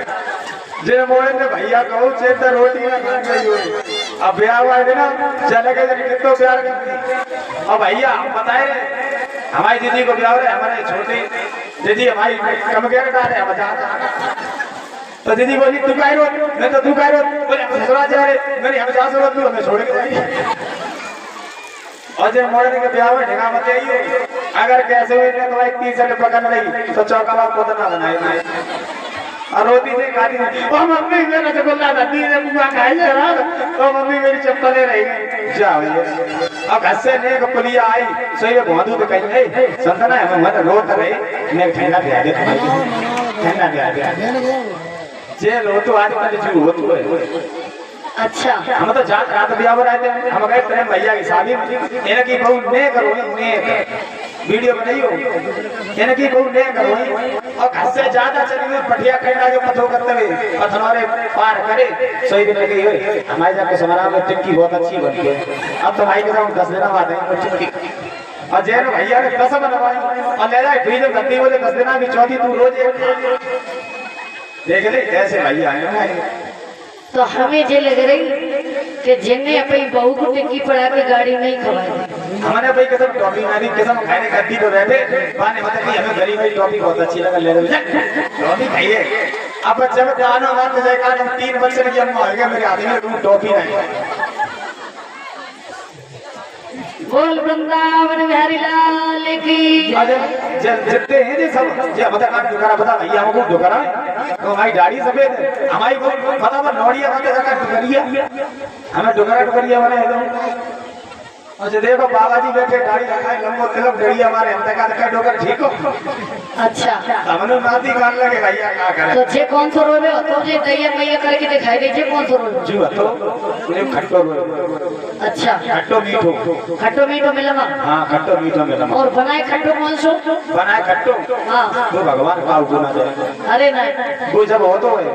जे मोड़े ने भैया कहो चेता रोटी ना खा गई हो। अब ब्याह हुआ है ना चले गए जब कितना प्यार करती और भैया हम बताए हमारी दीदी को ब्याह रहे हमारे छोटी दीदी हमारी कम क्या डाल रहे हम तो दीदी बोली तू कह रो मैं तो तू कह रो बोले ससुराल जा रहे मेरी हम जा सो तू हमें छोड़ के जाइए और जब मोड़ने के ब्याह में ढंगा मत आइए अगर कैसे हुए तो भाई 30 सेकंड पकड़ रही तो चौका बाप को तो ना बनाए और रोटी से खाती ओ मम्मी मेरा तो बोला था दीदी बुआ खाई जरा तो मम्मी मेरी चप्पलें रही जाओ ये अब घर से ने को पुलिया आई सो ये भादू तो कहीं ए संतना है मैं रोट रही ने ठंडा दिया दे ठंडा दिया जे लो तो आज कल जो हो तो अच्छा हम तो जात रात ब्याह पर आए थे हम गए प्रेम भैया की शादी इन्हें की बहू ने करो ने वीडियो बनाइयो इन्हें की बहू ने करो और घर से ज्यादा चली गई पटिया खंडा जो पथो करते हुए पथनौरे पार करे सही दिन लगी हुई हमारे जाके समारा में टिक्की बहुत अच्छी बनती है। अब तो भाई के साथ 10 दिन बाद है टिक्की और जैन भैया ने 10 बनवाई और ले जाए फ्रीज में गद्दी बोले 10 दिन की चौथी तू रोज देख ले कैसे भैया आए। तो हमें जे लग रही कि जिन्हें अपनी बहू को टिक्की पड़ा के गाड़ी नहीं खवाई हमारे भाई कसम टॉफी मारी कसम खाने गद्दी तो बैठे पाने मतलब कि हमें गरीब भाई टॉफी बहुत अच्छी लगा ले लो टॉफी खाइए। अब बच्चे में गाना बात जाएगा हम 3 बच्चे की अम्मा हो गया मेरे आदमी में तुम टॉफी नहीं बोल वृंदावन बिहारी लाल की जितने हैं जी सब ये बता काट दुकारा बता भैया हमको दुकारा तो हमारी दाढ़ी सफेद है हमारी को पता पर नौड़िया बातें का दुकारिया हमें दुकारिया बने एकदम और जो देखो बाबा जी बैठे दाढ़ी रखाए लंबो तिलक गड़ी हमारे हम तक का डोकर ठीक हो अच्छा हमने माती कान लगे भैया क्या करे तो जे कौन सा रोवे तो जे दैया मैया करके दिखाई दे जे कौन सा रोवे जी तो खटको रोवे अच्छा, खट्टो मीठो। खट्टो मीठो मिलवा। हाँ खट्टो मीठो मिलवा। और बनाए खट्टो कौन सो? बनाए खट्टो हाँ तो भगवान का गुना जाए। अरे नहीं वो जब हो तो है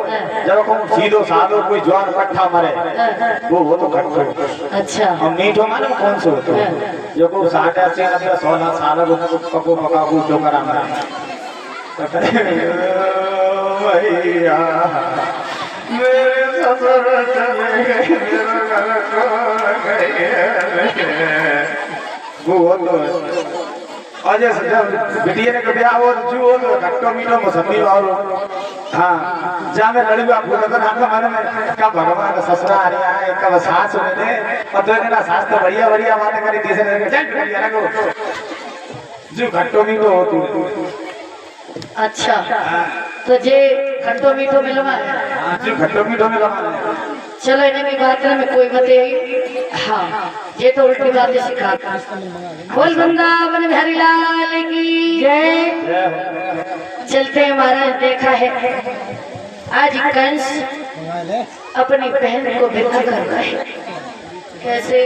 जब कौन सीधो साधो कोई जवान पट्टा मरे वो हो तो खट्टो। अच्छा, और मीठो मानो कौन सो होतो जो को 60 80 90 16 साल को पको पका को जो करा मरे तो करे भैया मेरे ससुर चले गए मेरा घर को गए वो तो अजय जब बिटिया ने कभी आओ जो हो तो खट्टो मीठो मौसमी वालो हाँ जा में लड़वा पूरा तो नाम माने में का भगवान का ससुरा आ रहा है का सास होने और तो ना सास तो बढ़िया बढ़िया बातें करी कैसे चल बढ़िया लगो जो खट्टो मीठो हो तू। अच्छा तो जे खट्टो मीठो मिलवा। जो खट्टो मीठो मिलवा। चलो इन्हें की बात में कोई मत हाँ ये तो उल्टी बातें सिखा। बोल वृंदावन बिहारी लाल की जय। चलते हैं महाराज, देखा है आज कंस अपनी बहन को विदा कर रहा है। कैसे?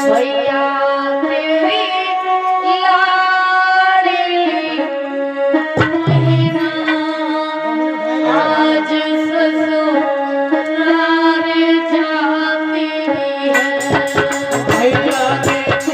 भैया तेरी लाडली महीना आज ससुराल जाती है। भैया तेरी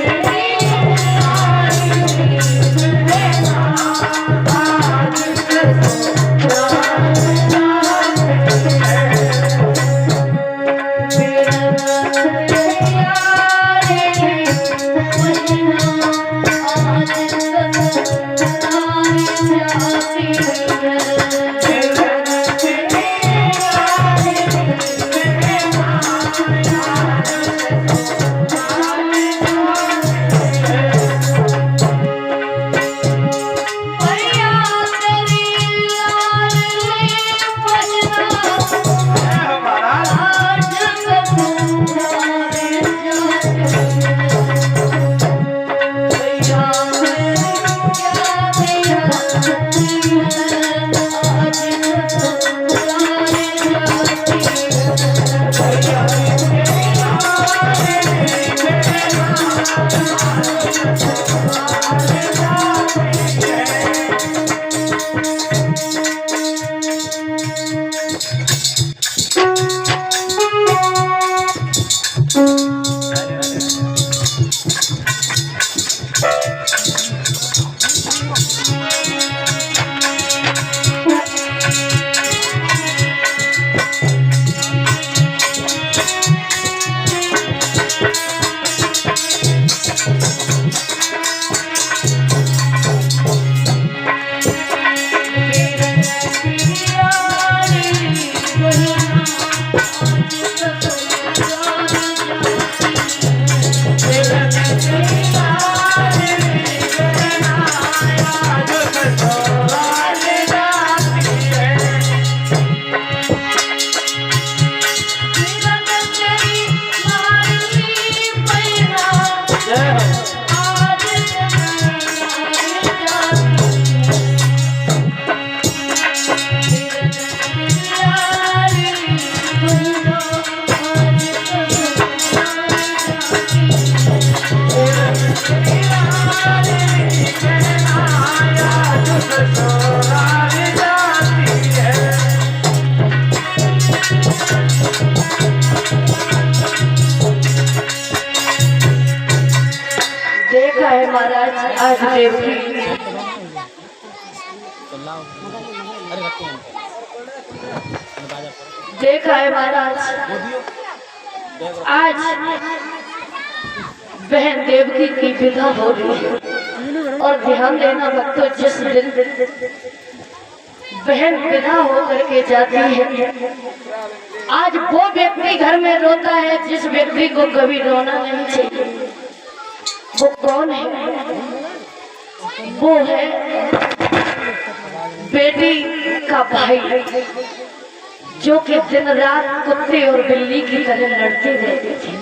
देखा है महाराज आज देवकी देखा है महाराज आज बहन देवकी की विदा हो रही है। और ध्यान देना भक्तों, जिस दिन बहन विदा होकर के जाती है आज वो व्यक्ति घर में रोता है जिस व्यक्ति को कभी रोना नहीं चाहिए। वो कौन है? वो है बेटी का भाई। जो कि दिन रात कुत्ते और बिल्ली की तरह लड़ते रहते थे।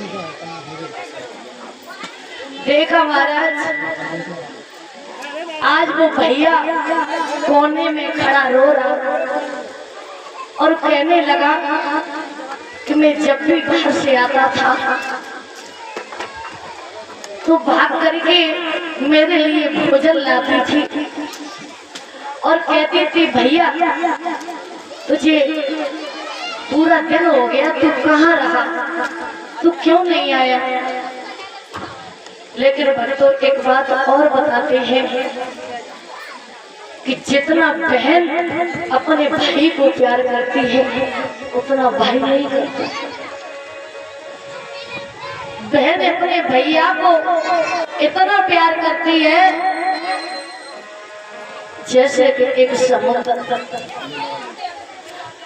देखा महाराज, आज वो भैया कोने में खड़ा रो रहा और कहने लगा कि मैं जब भी घर से आता था तो भाग करके मेरे लिए भोजन लाती थी और कहती थी भैया तुझे पूरा दिन हो गया, तू कहाँ रहा, तू क्यों नहीं आया। लेकिन भक्तों एक बात और बताते हैं कि जितना बहन अपने भाई को प्यार करती है उतना भाई नहीं करता। बहन अपने भैया को इतना प्यार करती है जैसे कि एक समुद्र,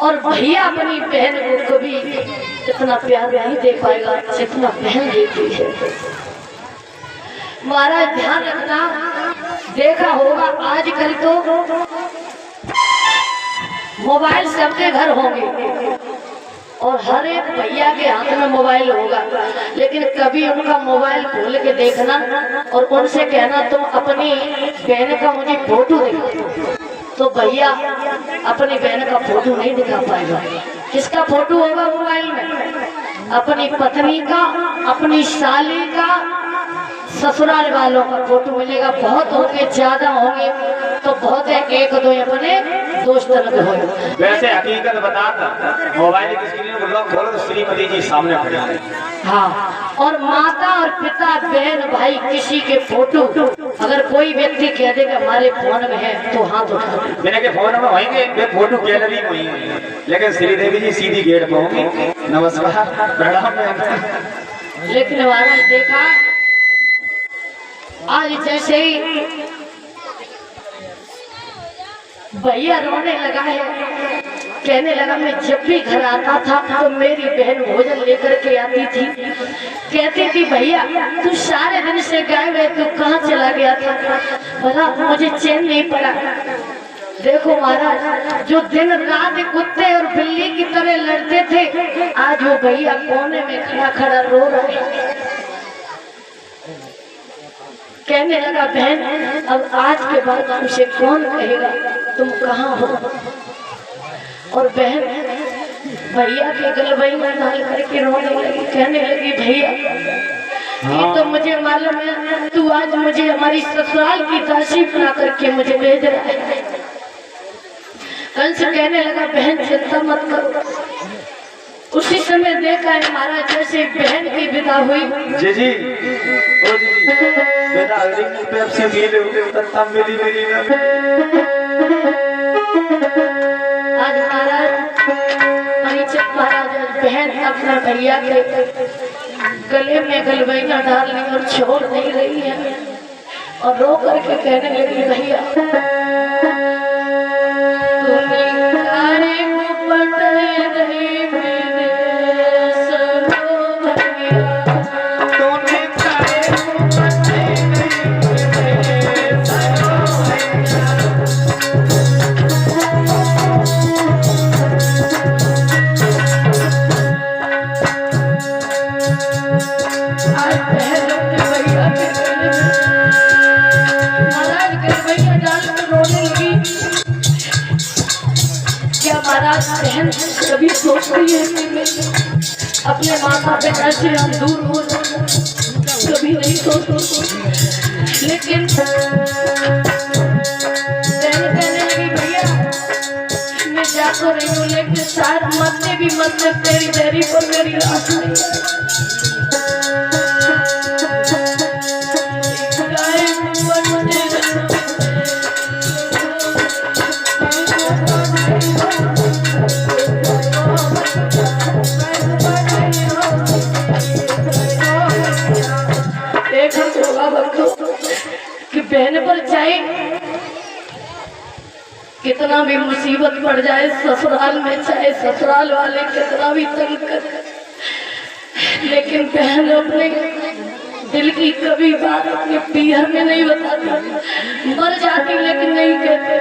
और भैया अपनी बहन को कभी इतना प्यार नहीं दे पाएगा जितना बहन देती है। महाराज ध्यान रखना, देखा होगा आजकल तो मोबाइल सबके घर होंगे और हर एक भैया के हाथ में मोबाइल होगा, लेकिन कभी उनका मोबाइल खोल के देखना और उनसे कहना तुम अपनी बहन का मुझे फोटो दिखा, तो भैया अपनी बहन का फोटो नहीं दिखा पाएगा। किसका फोटो होगा मोबाइल में? अपनी पत्नी का, अपनी साली का, ससुराल वालों का फोटो मिलेगा। बहुत होंगे, ज्यादा होंगे तो बहुत है, एक दो अपने दोस्त होंगे। वैसे हकीकत बताता मोबाइल की स्क्रीन को लॉक खोलो तो श्रीमती जी सामने खड़े हैं। हाँ, और माता और पिता, बहन, भाई किसी के फोटो अगर कोई व्यक्ति कह देगा हमारे फोन में है तो हाथ उठा दो। मैंने के फोन में होंगे, वे फोटो गैलरी में होंगे, लेकिन श्रीदेवी जी सीधी गेट पर होंगी। नमस्कार, प्रणाम। लेकिन महाराज देखा आज जैसे ही भैया रोने लगा है, कहने लगा मैं जब भी घर आता था तो मेरी बहन भोजन लेकर के आती थी, कहती थी भैया तू सारे दिन से गायब है, तू कहाँ चला गया था, भला मुझे चैन नहीं पड़ा। देखो महाराज, जो दिन रात कुत्ते और बिल्ली की तरह लड़ते थे, आज वो भैया कोने में खड़ा खड़ा रो रहे हैं। कहने लगा बहन अब आज के बाद तुमसे कौन कहेगा तुम कहाँ हो। और बहन भैया के गलबई में डाल करके रोने लगी, कहने लगी भैया ये तो मुझे मालूम है, तू आज मुझे हमारी ससुराल की दासी बना करके मुझे भेज रहा है। कंस कहने लगा बहन चिंता मत करो। उसी समय देखा है महाराज जैसे बहन की विदा हुई। जी जी, ओ जी बेटा रिंग पे अब से मिले तब मिली मेरी आज महाराज परिचित महाराज बहन अपना भैया के गले में गलबैया डाल रही और छोड़ नहीं रही है और रो करके कहने लगी भैया बहन कभी सोचती है कि मैं अपने माता पिता से हम दूर हो जाए, कभी नहीं सोचती। लेकिन कहने लगी भैया मैं जा तो रही हूँ, लेकिन शायद मरने भी मतलब तेरी डेरी पर मेरी लाश नहीं। कि बहन पर चाहे कितना भी मुसीबत पड़ जाए ससुराल में, चाहे ससुराल वाले कितना भी तंग कर, लेकिन बहन अपने दिल की कभी बात अपने पीहर में नहीं बताती। मर जाती लेकिन नहीं कहते।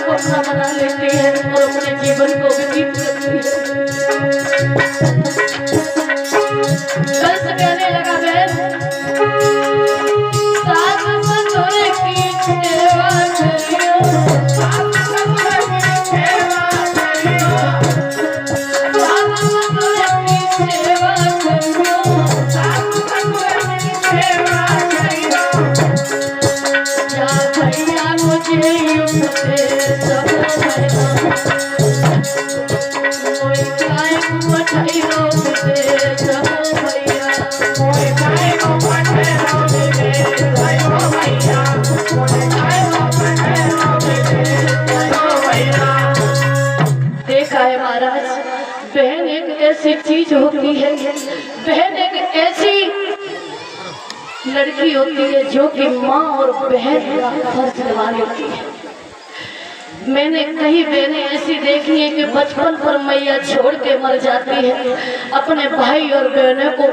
अपना बना लेती है और अपने जीवन को व्यतीत करती है। कल से कहने लगा बहन, सास ससुर की सेवा करियो, सास ससुर की सेवा करियो, सास ससुर की सेवा करियो, सास ससुर की सेवा करियो। जा भैया मुझे देखा है महाराज, बहन एक ऐसी चीज होती है, बहन एक ऐसी लड़की होती है जो कि माँ और बहन का फर्ज निभा लेती है। मैंने कई बहनें ऐसी देखी है कि बचपन पर मैया छोड़ के मर जाती है, अपने भाई और बहनों को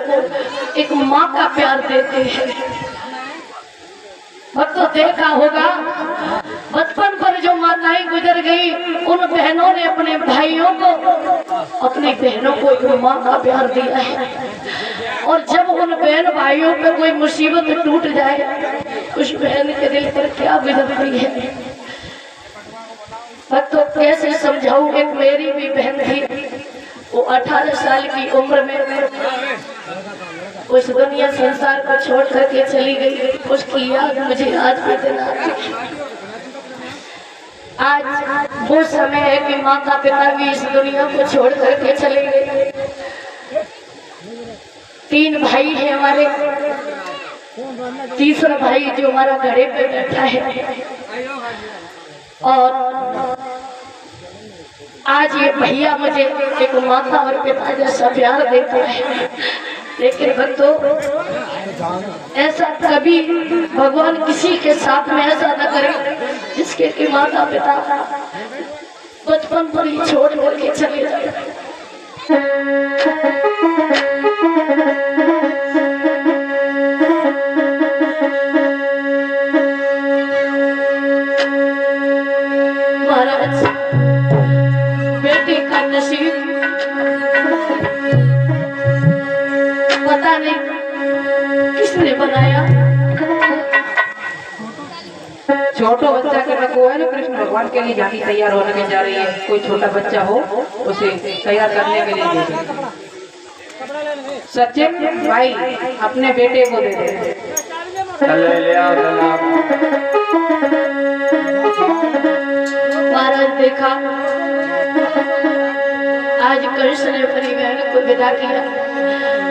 एक माँ का प्यार देती है। अब तो देखा होगा बचपन पर जो माताएं गुजर गई, उन बहनों ने अपने भाइयों को, अपनी बहनों को एक माँ का प्यार दिया है। और जब उन बहन भाइयों पे कोई मुसीबत टूट जाए, उस बहन के दिल पर क्या गुजरती है। तो कैसे समझाऊं, एक मेरी भी बहन थी, वो 18 साल की उम्र में उस दुनिया संसार को छोड़ करके चली गई। उसकी याद मुझे आज भी दिलाती है। आज वो समय है कि माता पिता भी इस दुनिया को छोड़ करके चले गए। 3 भाई है हमारे, तीसरा भाई जो हमारा घड़े पे बैठा है। और आज ये भैया मुझे एक माता और पिता जैसा प्यार देता है। लेकिन भक्तों, ऐसा कभी भगवान किसी के साथ में ऐसा न करे जिसके कि माता पिता बचपन पर ही छोड़ करके चले जाए। महाराज, बेटे का नसीब पता नहीं किसने बनाया। छोटो बच्चा के रखो है ना, कृष्ण भगवान के लिए जाती तैयार होने के जा रही है। कोई छोटा बच्चा हो उसे तैयार करने के लिए दे दे। सचिन भाई अपने बेटे को दे दे। महाराज देखा, आज कृष्ण ने अपनी बहन को विदा किया।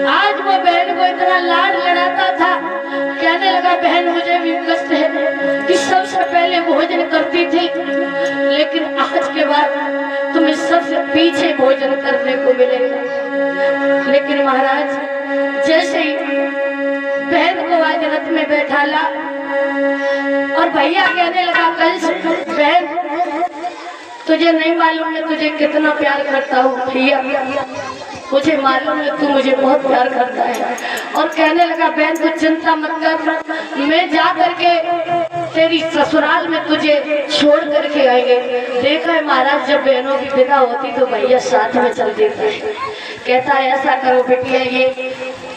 आज वो बहन को इतना लाड लड़ाता था, कहने लगा बहन मुझे भी कष्ट है कि सबसे पहले भोजन करती थी, लेकिन आज के बाद तुम्हें सबसे पीछे भोजन करने को मिलेगा। लेकिन महाराज, जैसे ही बहन को आज रथ में बैठा ला और भैया कहने लगा कल से बहन तुझे नहीं मालूम मैं तुझे कितना प्यार करता हूँ। भैया मुझे मालूम है तू मुझे बहुत प्यार करता है। और कहने लगा बहन तू चिंता मत कर, मैं जा करके तेरी ससुराल में तुझे छोड़ करके आएंगे। देखा है महाराज, जब बहनों की विदा होती तो भैया साथ में चल देते हैं। कहता है ऐसा करो बेटिया, ये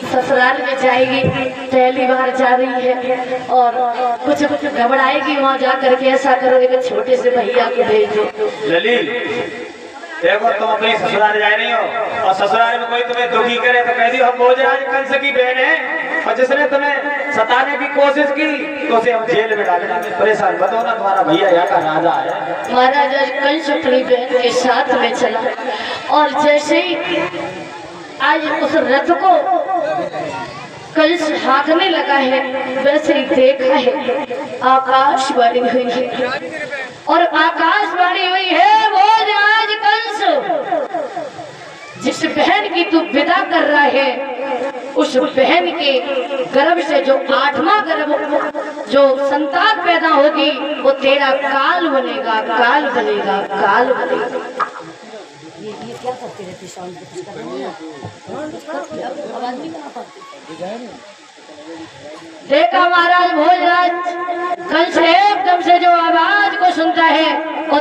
ससुराल में जाएगी, पहली बार जा रही है और कुछ घबराएगी, वहाँ जा करके ऐसा करो एक छोटे से भैया को भेज दो। ललित देखो, तुम अपनी ससुराल जा रही हो और ससुराल में कोई तुम्हें दुखी करे तो कह दी हम भोजराज कंस की बहन है, और जिसने तुम्हें सताने की कोशिश की तो उसे हम जेल में डालेंगे। परेशान मत होना, तुम्हारा भैया यहाँ का राजा है। महाराज आज कंस अपनी बहन के साथ में चला और जैसे ही आज उस रथ को कंस हाँकने लगा है, वैसे ही देखा है आकाशवाणी हुई है और आकाशवाणी हुई है, भोजराज कंस जिस बहन की तू विदा कर रहा है उस बहन के गर्भ से जो 8वां गर्भ जो संतान पैदा होगी वो तेरा काल बनेगा, काल बनेगा, काल बनेगा। ये क्या करते रहते साउंड देखा महाराज, भोजराज कंस एकदम से जो आवाज को सुनता है और